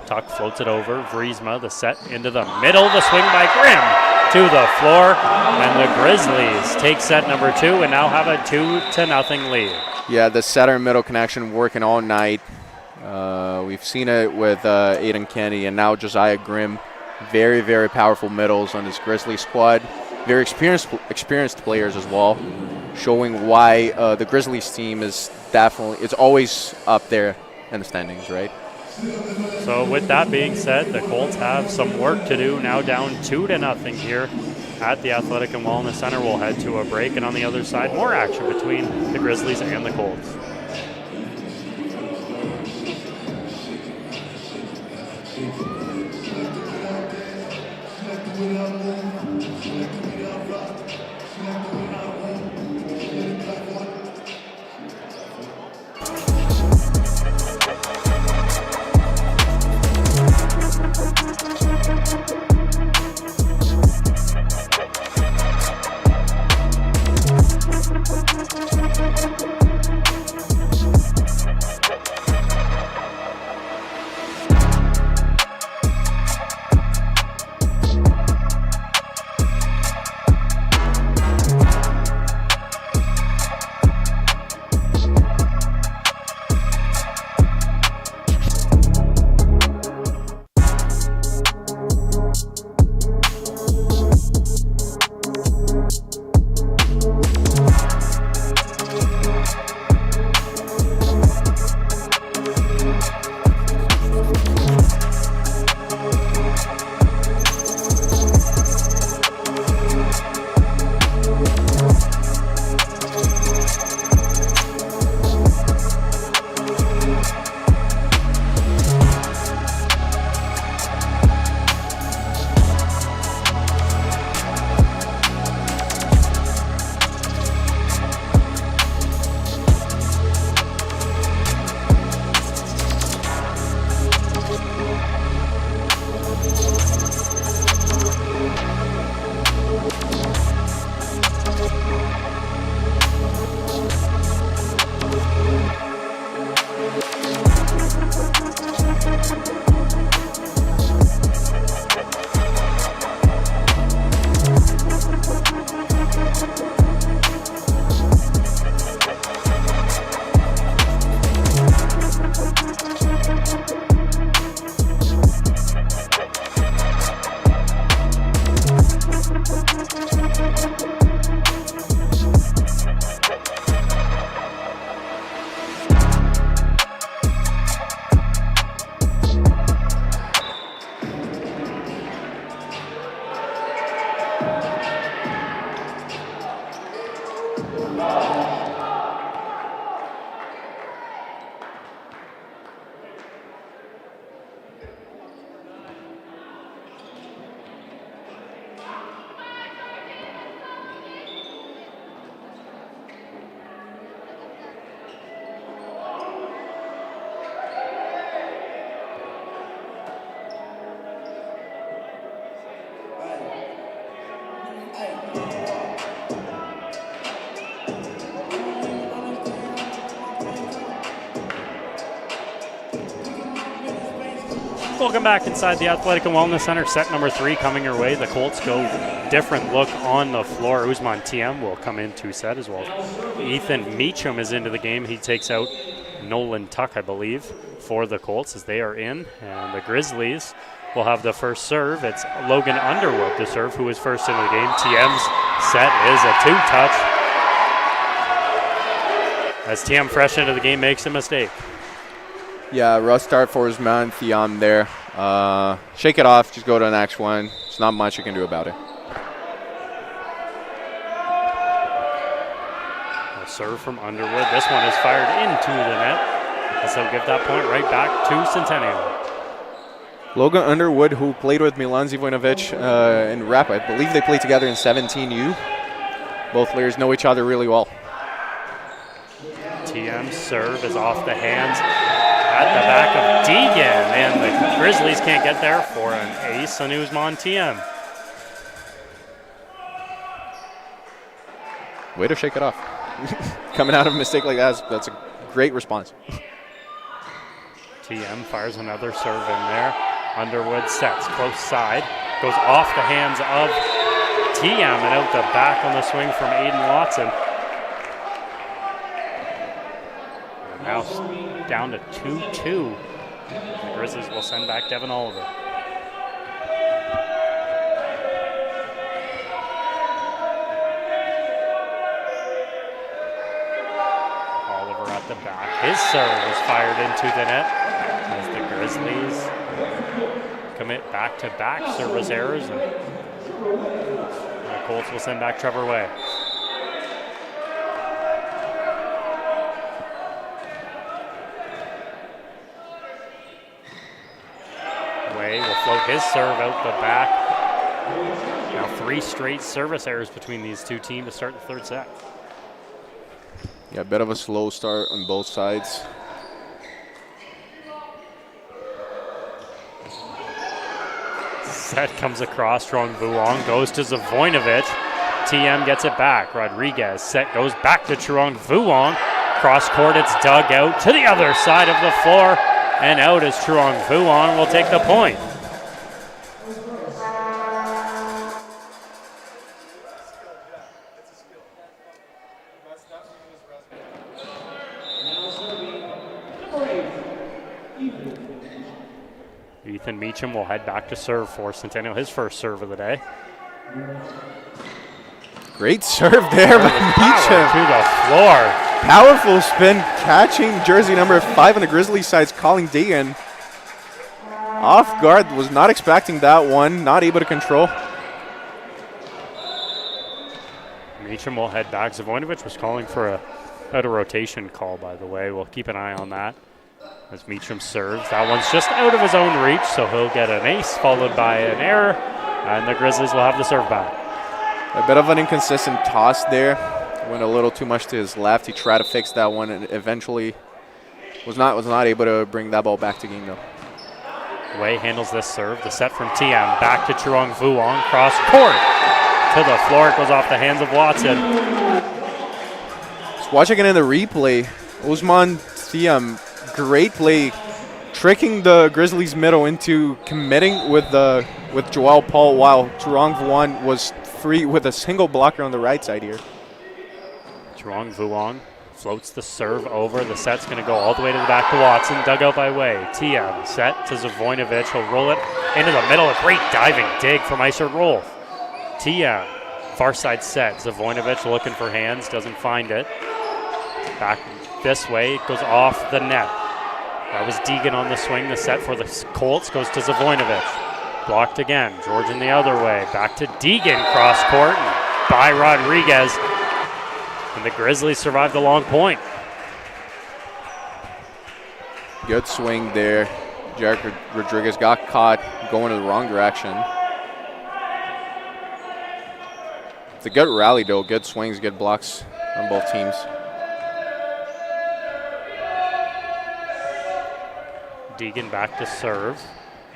Tuck floats it over. Vriesma, the set into the middle. The swing by Grimm to the floor. And the Grizzlies take set number 2 and now have a 2-0 lead. Yeah, the center and middle connection working all night. We've seen it with Aiden Kennedy and now Josiah Grimm. Very, very powerful middles on this Grizzly squad. Very experienced players as well, showing why the Grizzlies team is it's always up there in the standings, right? So with that being said, the Colts have some work to do, now down 2-0 here at the Athletic and Wellness Center. We'll head to a break, and on the other side, more action between the Grizzlies and the Colts. Welcome back inside the Athletic and Wellness Center. Set number 3 coming your way. The Colts go different look on the floor. Usman TM will come into set as well. Ethan Meacham is into the game. He takes out Nolan Tuck, I believe, for the Colts as they are in. And the Grizzlies will have the first serve. It's Logan Underwood to serve, who is first into the game. TM's set is a 2-touch. As TM fresh into the game makes a mistake. Yeah, rough start for his man Thiam there. Shake it off, just go to the next one. There's not much you can do about it. A serve from Underwood. This one is fired into the net. And so give that point right back to Centennial. Logan Underwood, who played with Milan Zivojnovic in rep. I believe they played together in 17U. Both players know each other really well. TM's serve is off the hands at the back of Deegan, and the Grizzlies can't get there for an ace on Usman TM. Way to shake it off. Coming out of a mistake like that, that's a great response. TM fires another serve in there. Underwood sets, close side, goes off the hands of TM and out the back on the swing from Aiden Watson. And now down to 2-2. The Grizzlies will send back Devin Oliver. Oliver at the back. His serve is fired into the net as the Grizzlies commit back-to-back service errors, and the Colts will send back Trevor Way. Way will float his serve out the back. Now 3 straight service errors between these two teams to start the third set. Yeah, a bit of a slow start on both sides. Set comes across, Trong Vuong goes to Zivojnovic. TM gets it back. Rodriguez set goes back to Trong Vuong. Cross court, it's dug out to the other side of the floor. And out is Trong Vuong will take the point. Ethan Meacham will head back to serve for Centennial, his first serve of the day. Great serve there by Meacham. To the floor. Powerful spin, catching jersey number 5 on the Grizzlies side's Colin Deegan. Off guard, was not expecting that one, not able to control. Meacham will head back. Zivojnovic was calling for a rotation call, by the way. We'll keep an eye on that. As Meacham serves, that one's just out of his own reach, so he'll get an ace followed by an error, and the Grizzlies will have the serve back. A bit of an inconsistent toss there. Went a little too much to his left. He tried to fix that one and eventually was not able to bring that ball back to game though. Way handles this serve. The set from TM back to Trong Vuong. Cross court to the floor. It goes off the hands of Watson. Just watching it in the replay, Usman TM, great play, tricking the Grizzlies middle into committing with Joel Paul while Trong Vuong was free with a single blocker on the right side here. Trong Vuong floats the serve over. The set's going to go all the way to the back to Watson. Dug out by Way. TM set to Zivojnovic. He'll roll it into the middle. A great diving dig from Iser Rolf. TM, far side set. Zivojnovic looking for hands. Doesn't find it. Back this way. It goes off the net. That was Deegan on the swing. The set for the Colts goes to Zivojnovic. Blocked again. Georgian the other way. Back to Deegan. Cross court by Rodriguez. And the Grizzlies survive the long point. Good swing there. Jarek Rodriguez got caught going in the wrong direction. It's a good rally, though. Good swings, good blocks on both teams. Deegan back to serve.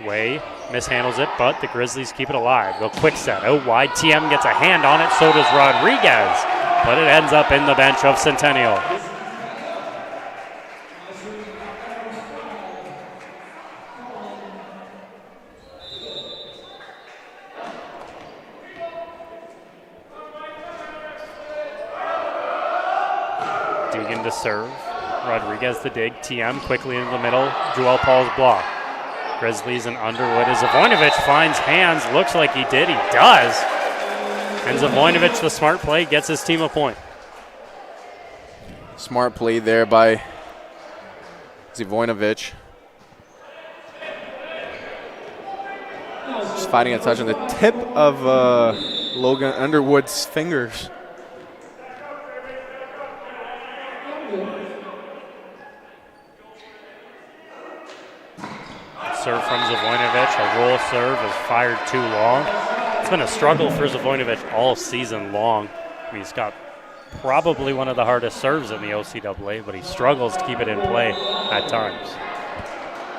Way mishandles it, but the Grizzlies keep it alive. Go quick set out wide. TM gets a hand on it, so does Rodriguez. But it ends up in the bench of Centennial. Deegan to serve. Rodriguez the dig. TM quickly into the middle. Joel Paul's block. Grizzlies and Underwood as Zavoinovic finds hands. Looks like he did. He does. And Zavoinovic, the smart play, gets his team a point. Smart play there by Zavoinovic. Just fighting a touch on the tip of Logan Underwood's fingers. Serve from Zavoinovic. A roll serve is fired too long. It's been a struggle for Zavoinovic all season long. I mean, he's got probably one of the hardest serves in the OCAA, but he struggles to keep it in play at times.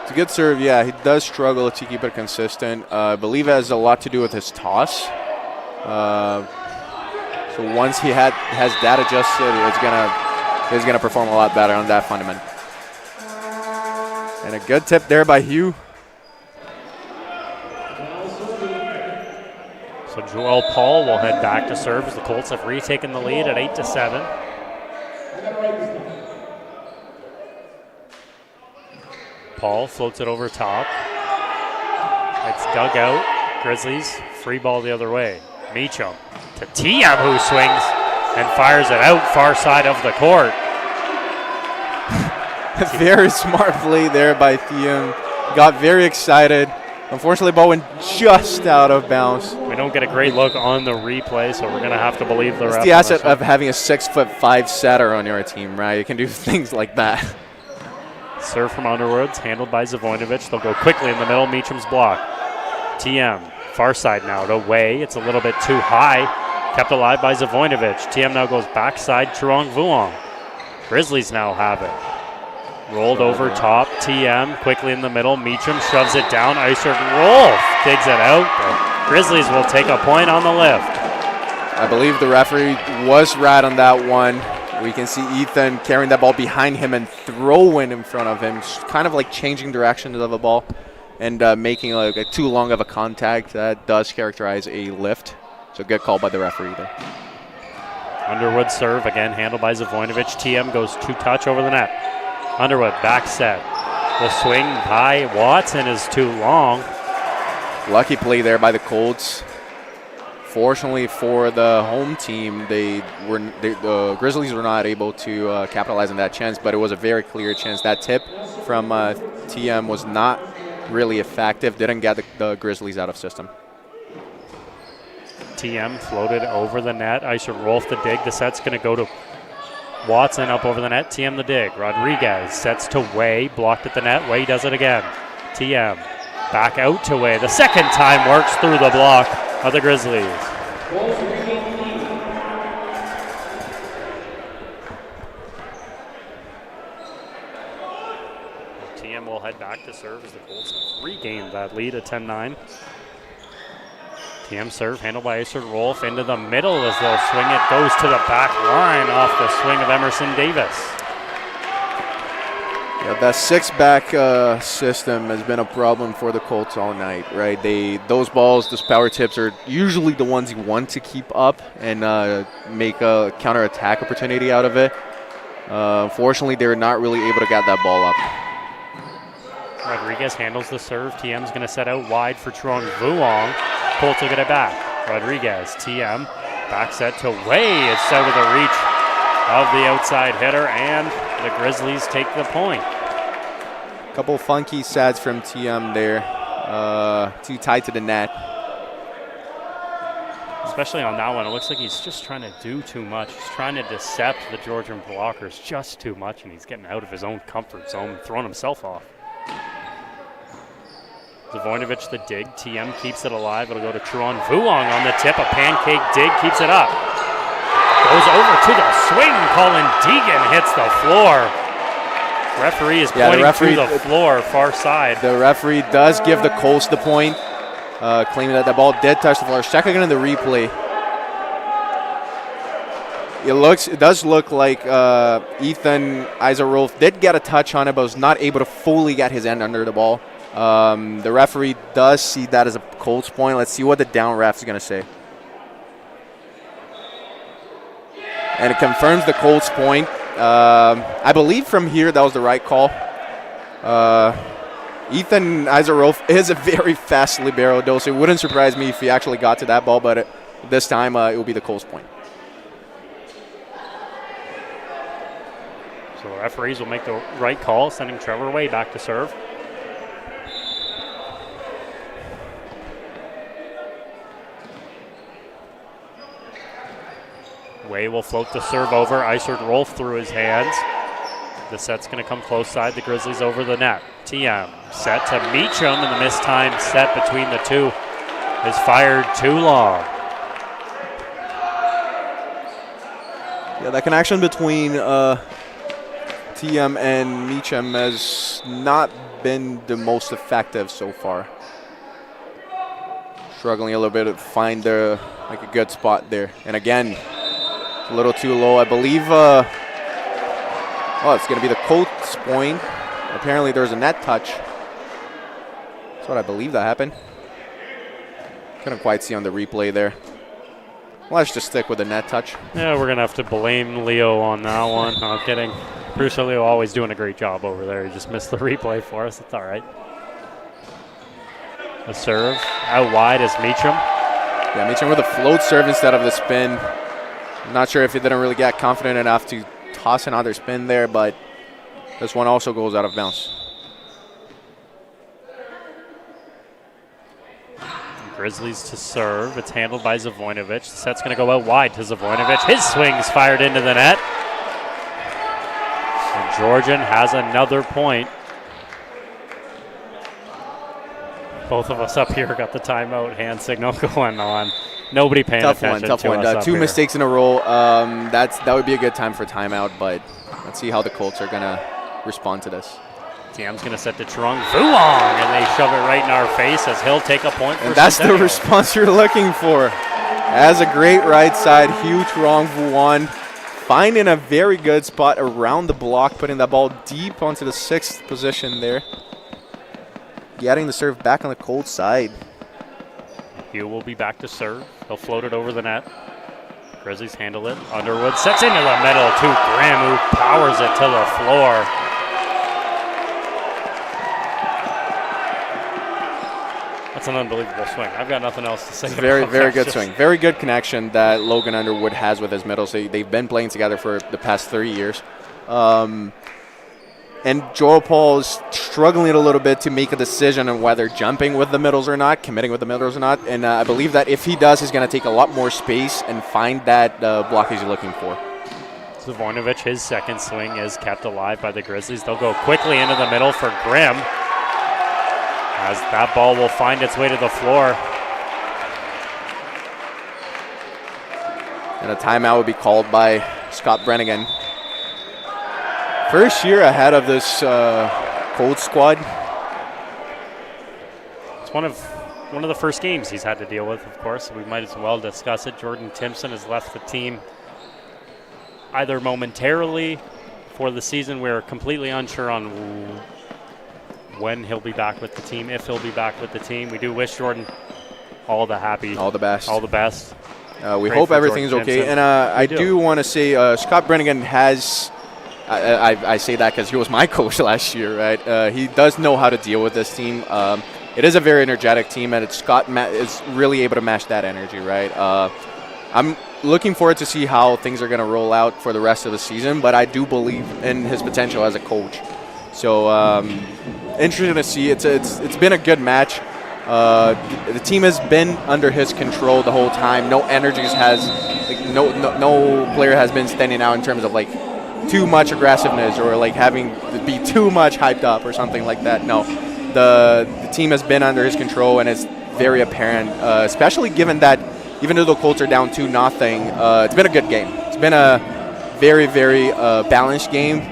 It's a good serve, yeah. He does struggle to keep it consistent. I believe it has a lot to do with his toss. So once he has that adjusted, he's gonna perform a lot better on that fundament. And a good tip there by Hugh. So Joel Paul will head back to serve as the Colts have retaken the lead at 8-7. Paul floats it over top. It's dug out. Grizzlies free ball the other way. Meacham to TM, who swings and fires it out far side of the court. Very smart play there by TM. Got very excited. Unfortunately, ball went just out of bounds. We don't get a great look on the replay, so we're going to have to believe the ref. It's the asset of having a 6'5" setter on your team, right? You can do things like that. Serve from Underwood's handled by Zavoinovic. They'll go quickly in the middle. Meacham's block. TM, far side now to Way. It's a little bit too high. Kept alive by Zavoinovic. TM now goes backside. Truong Vuong. Grizzlies now have it. Rolled over top. TM quickly in the middle. Meacham shoves it down. Iser Rolf digs it out. The Grizzlies will take a point on the lift. I believe the referee was right on that one. We can see Ethan carrying that ball behind him and throwing in front of him, kind of like changing direction of the ball and making like a too long of a contact. That does characterize a lift. So good call by the referee there. Underwood serve, again handled by Zavoinovic. TM goes two touch over the net. Underwood back set. The swing by Watson is too long. Lucky play there by the Colts. Fortunately for the home team, the Grizzlies were not able to capitalize on that chance, but it was a very clear chance. That tip from TM was not really effective. Didn't get the Grizzlies out of system. TM floated over the net. Iser Rolf the dig. The set's going to go to Watson up over the net. TM the dig. Rodriguez sets to Way. Blocked at the net. Way does it again. TM back out to Way. The second time works through the block of the Grizzlies. TM will head back to serve as the Colts have regained that lead at 10-9. TM serve handled by Iser Rolf into the middle as they'll swing it. Goes to the back line off the swing of Emerson Davis. Yeah, that six-back system has been a problem for the Colts all night, right? Those balls, those power tips are usually the ones you want to keep up and make a counter-attack opportunity out of it. Unfortunately, they're not really able to get that ball up. Rodriguez handles the serve. TM's going to set out wide for Truong Vuong. Colts will get it back. Rodriguez, TM, back set to Way. It's out of the reach of the outside hitter, and the Grizzlies take the point. Couple funky sets from TM there. Too tight to the net. especially on that one. It looks like he's just trying to do too much. He's trying to decept the Georgian blockers just too much, and he's getting out of his own comfort zone, throwing himself off. Zavoinovic the dig. TM keeps it alive. It'll go to Truong Vuong on the tip. A pancake dig keeps it up. Goes over to the swing. Colin Deegan hits the floor. Referee is pointing to the floor, far side. The referee does give the Colts the point, claiming that the ball did touch the floor. Checking into the replay. It does look like Ethan Isarolf did get a touch on it, but was not able to fully get his end under the ball. The referee does see that as a Colts point. Let's see what the down ref is going to say. And it confirms the Colts point. I believe from here that was the right call. Ethan Isarolf is a very fast libero, though, so it wouldn't surprise me if he actually got to that ball, but this time it will be the Colts point. So the referees will make the right call, sending Trevor Way back to serve. Way will float the serve over. Isert Rolf through his hands. The set's going to come close side. The Grizzlies over the net. TM set to Meacham, and the mistimed set between the two is fired too long. Yeah, that connection between TM and Meacham has not been the most effective so far. Struggling a little bit to find a good spot there. And again, a little too low. I believe it's going to be the Colts point. Apparently there's a net touch. That's what I believe that happened. Couldn't quite see on the replay there. Let's just stick with the net touch. Yeah, we're going to have to blame Leo on that one. No, I'm kidding. Producer Leo always doing a great job over there. He just missed the replay for us. It's all right. The serve out wide is Meacham. Yeah, Meacham with a float serve instead of the spin. I'm not sure if he didn't really get confident enough to toss another spin there, but this one also goes out of bounds. Grizzlies to serve. It's handled by Zavoinovic. The set's going to go out wide to Zavoinovic. His swing's fired into the net. And Georgian has another point. Both of us up here got the timeout hand signal going on. Nobody paying attention tough to one. us up Two here. mistakes in a row. That would be a good time for timeout, but let's see how the Colts are going to respond to this. TM's going to set to Truong Vuong, and they shove it right in our face as he'll take a point for And that's Centennial. the response you're looking for. Has a great right side, huge Truong Vuong, finding a very good spot around the block, putting that ball deep onto the 6th position there. Getting the serve back on the Colts side. Hugh will be back to serve. He'll float it over the net. Grizzlies handle it. Underwood sets into the middle to Grimm, who powers it to the floor. That's an unbelievable swing. I've got nothing else to say. Very good swing. Very good connection that Logan Underwood has with his middle. So they've been playing together for the past 3 years. And Joel Paul is struggling a little bit to make a decision on whether jumping with the middles or not, committing with the middles or not. And I believe that if he does, he's going to take a lot more space and find that block he's looking for. Zavoinovic, his second swing is kept alive by the Grizzlies. They'll go quickly into the middle for Grimm, as that ball will find its way to the floor. And a timeout will be called by Scott Brennigan. First year ahead of this Colts squad. It's one of the first games he's had to deal with, of course. We might as well discuss it. Jordan Timpson has left the team either momentarily for the season. We're completely unsure on when he'll be back with the team, if he'll be back with the team. We do wish Jordan all the best. We Great hope for everything's Jordan okay. Timpson. And I do want to say Scott Brennigan has, I say that because he was my coach last year, right? He does know how to deal with this team. It is a very energetic team, and Scott is really able to match that energy, right? I'm looking forward to see how things are going to roll out for the rest of the season, but I do believe in his potential as a coach. So interesting to see. It's been a good match. The team has been under his control the whole time. No energies has, like, no player has been standing out in terms of like too much aggressiveness or like having to be too much hyped up or something like that. No, the team has been under his control, and it's very apparent, especially given that even though the Colts are down 2-0, it's been a good game. It's been a very, very balanced game,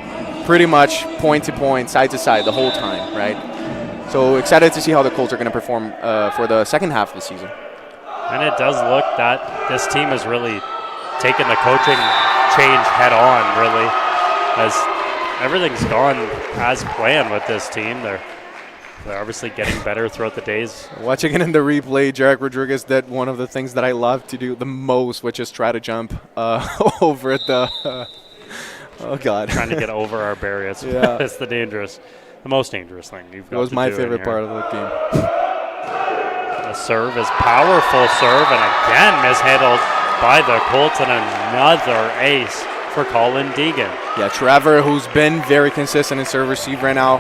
pretty much point to point, side to side the whole time, right? So excited to see how the Colts are going to perform for the second half of the season. And it does look that this team has really taken the coaching change head on, really, as everything's gone as planned with this team. They're obviously getting better throughout the days. Watching it in the replay, Jarek Rodriguez did one of the things that I love to do the most, which is try to jump over the oh, God. Trying to get over our barriers. Yeah. It's the most dangerous thing you've got It was to my do favorite in part here. of the game. The serve is powerful serve, and again mishandled by the Colts, and another ace for Colin Deegan. Yeah, Trevor, who's been very consistent in serve receive right now,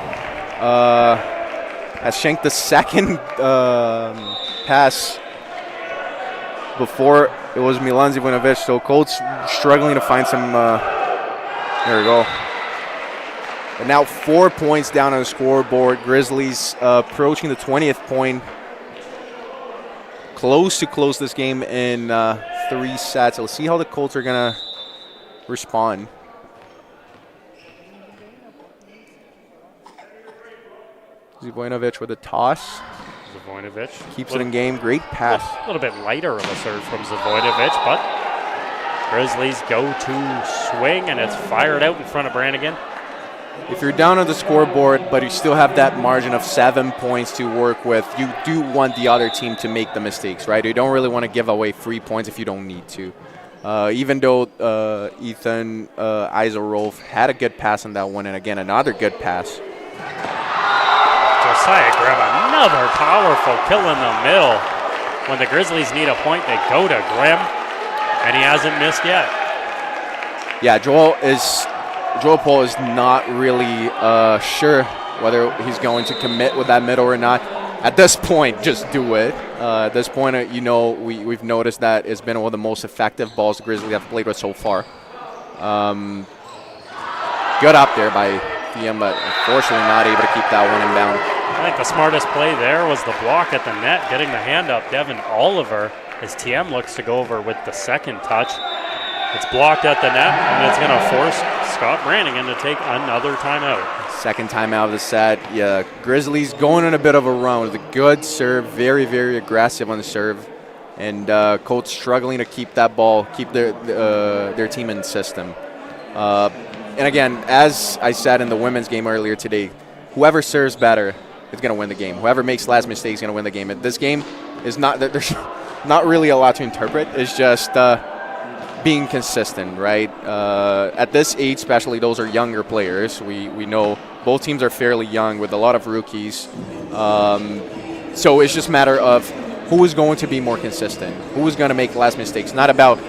has shanked the second pass before it was Milan Zivanovic. So Colts struggling to find some. There we go. And now 4 points down on the scoreboard. Grizzlies approaching the 20th point. Close to close this game in 3 sets. Let's see how the Colts are going to respond. Zivanovic with a toss. Zivanovic Keeps it in game. Great pass. A little bit lighter of a serve from Zivanovic, but Grizzlies go to swing, and it's fired out in front of Brannigan. If you're down on the scoreboard, but you still have that margin of 7 points to work with, you do want the other team to make the mistakes, right? You don't really want to give away free points if you don't need to. Even though Ethan Iserolf had a good pass on that one, and again, another good pass. Josiah Grimm, another powerful kill in the middle. When the Grizzlies need a point, they go to Grimm, and he hasn't missed yet. Yeah, Joel Paul is not really sure whether he's going to commit with that middle or not. At this point, just do it. At this point, we've noticed that it's been one of the most effective balls the Grizzlies have played with so far. Good up there by TM, but unfortunately not able to keep that one inbound. I think the smartest play there was the block at the net, getting the hand up. Devin Oliver, as TM looks to go over with the second touch. It's blocked at the net, and it's going to force Scott Brannigan to take another timeout. Second timeout of the set. Yeah, Grizzlies going on a bit of a run with a good serve, very, very aggressive on the serve. And Colts struggling to keep that ball, keep their team in system. And again, as I said in the women's game earlier today, whoever serves better is going to win the game. Whoever makes last mistake is going to win the game. This game is not, there's not really a lot to interpret. It's just being consistent, right? At this age, especially, those are younger players. We know both teams are fairly young with a lot of rookies. So it's just a matter of who is going to be more consistent, who is going to make less mistakes. Not about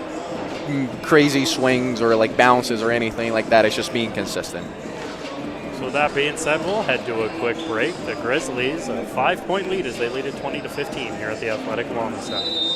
crazy swings or like bounces or anything like that. It's just being consistent. So that being said, we'll head to a quick break. The Grizzlies, a 5-point lead as they lead it 20-15 here at the Athletic Wellness Center.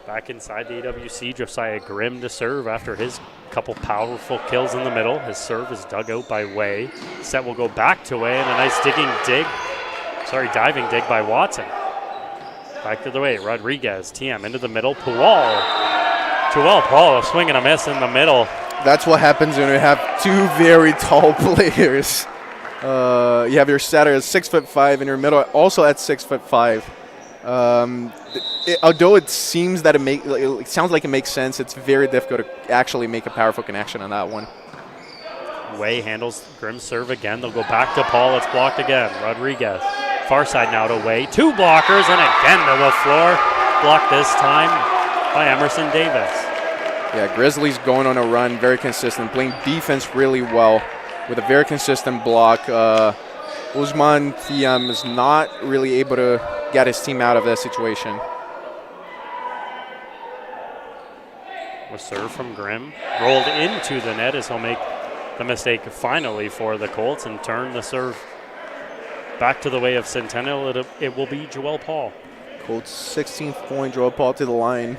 Back inside the AWC, Josiah Grimm to serve after his couple powerful kills in the middle. His serve is dug out by Way. Set will go back to Way, and a nice diving dig by Watson. Back to the Way, Rodriguez, TM into the middle, Pual. Pual, a swing and a miss in the middle. That's what happens when you have two very tall players. You have your setter at 6'5" and your middle also at 6'5". Although it seems that it sounds like it makes sense, it's very difficult to actually make a powerful connection on that one. Way handles Grimm's serve again. They'll go back to Paul. It's blocked again. Rodriguez. Far side now to Way. Two blockers and again to the floor. blocked this time by Emerson Davis. Yeah, Grizzlies going on a run, very consistent, playing defense really well with a very consistent block. Usman Thiam is not really able to get his team out of that situation. A serve from Grimm, rolled into the net as he'll make the mistake finally for the Colts and turn the serve back to the way of Centennial. It will be Joel Paul. Colts 16th point, Joel Paul to the line.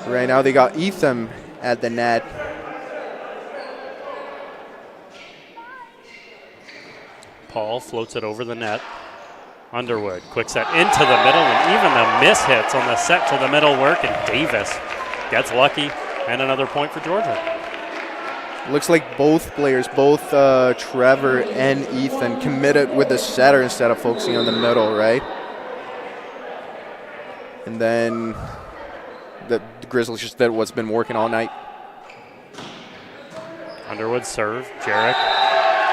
Right now they got Etham at the net. Paul floats it over the net. Underwood, quick set into the middle, and even the miss hits on the set to the middle work, and Davis gets lucky, and another point for Georgia. Looks like both players, both Trevor and Ethan, committed with the setter instead of focusing on the middle, right? And then the Grizzlies just did what's been working all night. Underwood serve, Jarek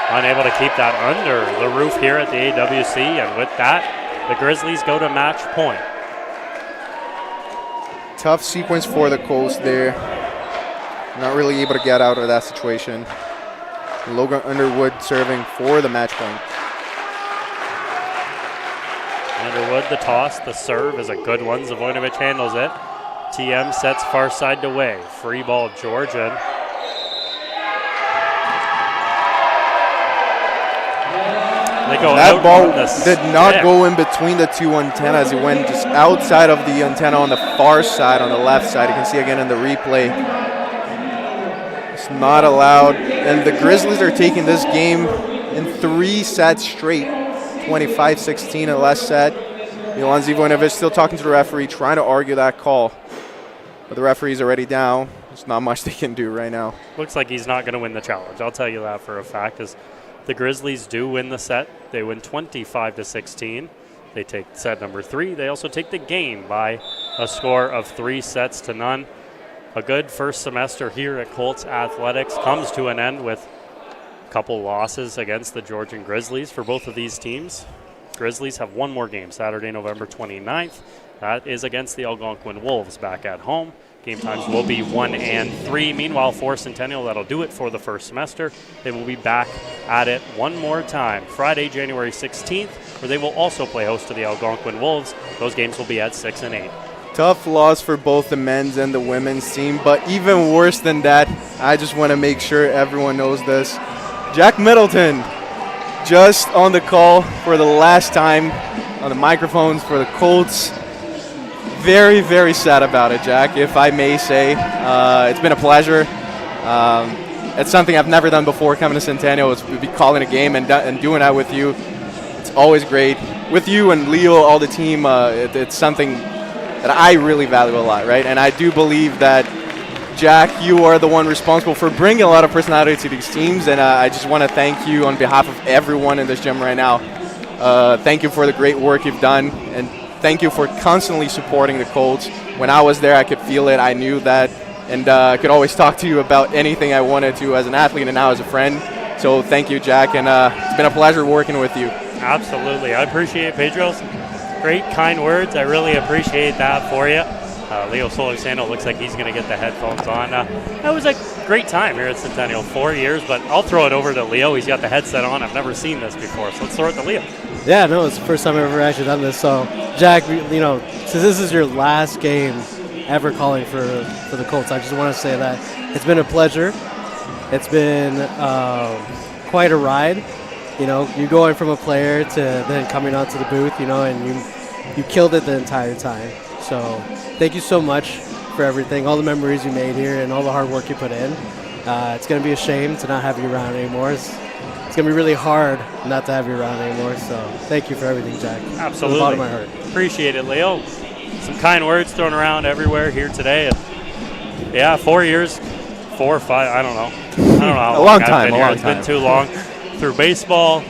unable to keep that under the roof here at the AWC, and with that, the Grizzlies go to match point. Tough sequence for the Colts there. Not really able to get out of that situation. Logan Underwood serving for the match point. Underwood, the toss, the serve is a good one. Zavoinovic handles it. TM sets far side to way. Free ball, Georgian. That ball did not go in between the two antennas. It went just outside of the antenna on the far side, on the left side. You can see again in the replay. It's not allowed. And the Grizzlies are taking this game in 3 sets straight. 25-16 in the last set. Milan Zivojinovic still talking to the referee, trying to argue that call. But the referee's already down. There's not much they can do right now. Looks like he's not going to win the challenge. I'll tell you that for a fact. As the Grizzlies do win the set. They win 25-16. They take set number 3. They also take the game by a score of 3-0. A good first semester here at Colts Athletics comes to an end with a couple losses against the Georgian Grizzlies for both of these teams. Grizzlies have one more game Saturday, November 29th. That is against the Algonquin Wolves back at home. Game times will be 1 and 3. Meanwhile, for Centennial, that'll do it for the first semester. They will be back at it one more time Friday, January 16th, where they will also play host to the Algonquin Wolves. Those games will be at 6 and 8. Tough loss for both the men's and the women's team, but even worse than that, I just want to make sure everyone knows this. Jack Middleton just on the call for the last time on the microphones for the Colts. Very, very sad about it, Jack, if I may say. It's been a pleasure. It's something I've never done before coming to Centennial. It's be calling a game and doing that with you. It's always great. With you and Leo, all the team, it's something that I really value a lot, right? And I do believe that, Jack, you are the one responsible for bringing a lot of personality to these teams, and I just want to thank you on behalf of everyone in this gym right now. Thank you for the great work you've done, and thank you for constantly supporting the Colts. When I was there, I could feel it. I knew that, and I could always talk to you about anything I wanted to as an athlete and now as a friend. So thank you, Jack, and it's been a pleasure working with you. Absolutely. I appreciate it, Pedro's great, kind words. I really appreciate that for you. Leo Solisano looks like he's going to get the headphones on. That was a great time here at Centennial, 4 years, but I'll throw it over to Leo. He's got the headset on. I've never seen this before, so let's throw it to Leo. Yeah, no, it's the first time I've ever actually done this. So, Jack, you know, since this is your last game ever calling for the Colts, I just want to say that it's been a pleasure. It's been quite a ride. You know, you going from a player to then coming onto the booth, you know, and you killed it the entire time. So thank you so much for everything, all the memories you made here and all the hard work you put in. It's going to be a shame to not have you around anymore. It's going to be really hard not to have you around anymore. So thank you for everything, Jack. Absolutely. From the bottom of my heart. Appreciate it, Leo. Some kind words thrown around everywhere here today. And yeah, 4 years, 4 or 5, I don't know. How a long time. It's been too long. Through baseball,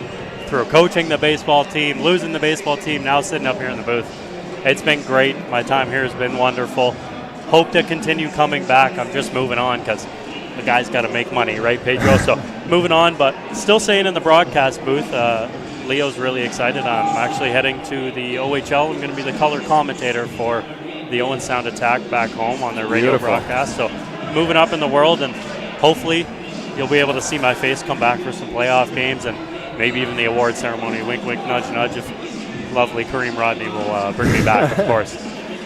through coaching the baseball team, losing the baseball team, now sitting up here in the booth. It's been great. My time here has been wonderful. Hope to continue coming back. I'm just moving on because the guy's got to make money, right, Pedro? So moving on, but still staying in the broadcast booth. Leo's really excited. I'm actually heading to the OHL. I'm going to be the color commentator for the Owen Sound Attack back home on their radio broadcast. So moving up in the world, and hopefully you'll be able to see my face come back for some playoff games and maybe even the award ceremony. Wink, wink, nudge, nudge, if lovely Kareem Rodney will bring me back, of course.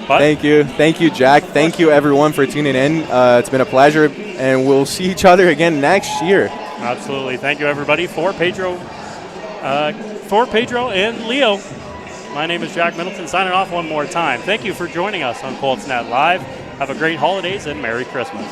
But Thank you, Jack. Thank you, everyone, for tuning in. It's been a pleasure, and we'll see each other again next year. Absolutely. Thank you, everybody. For Pedro and Leo, my name is Jack Middleton, signing off one more time. Thank you for joining us on Colts Net Live. Have a great holidays and Merry Christmas.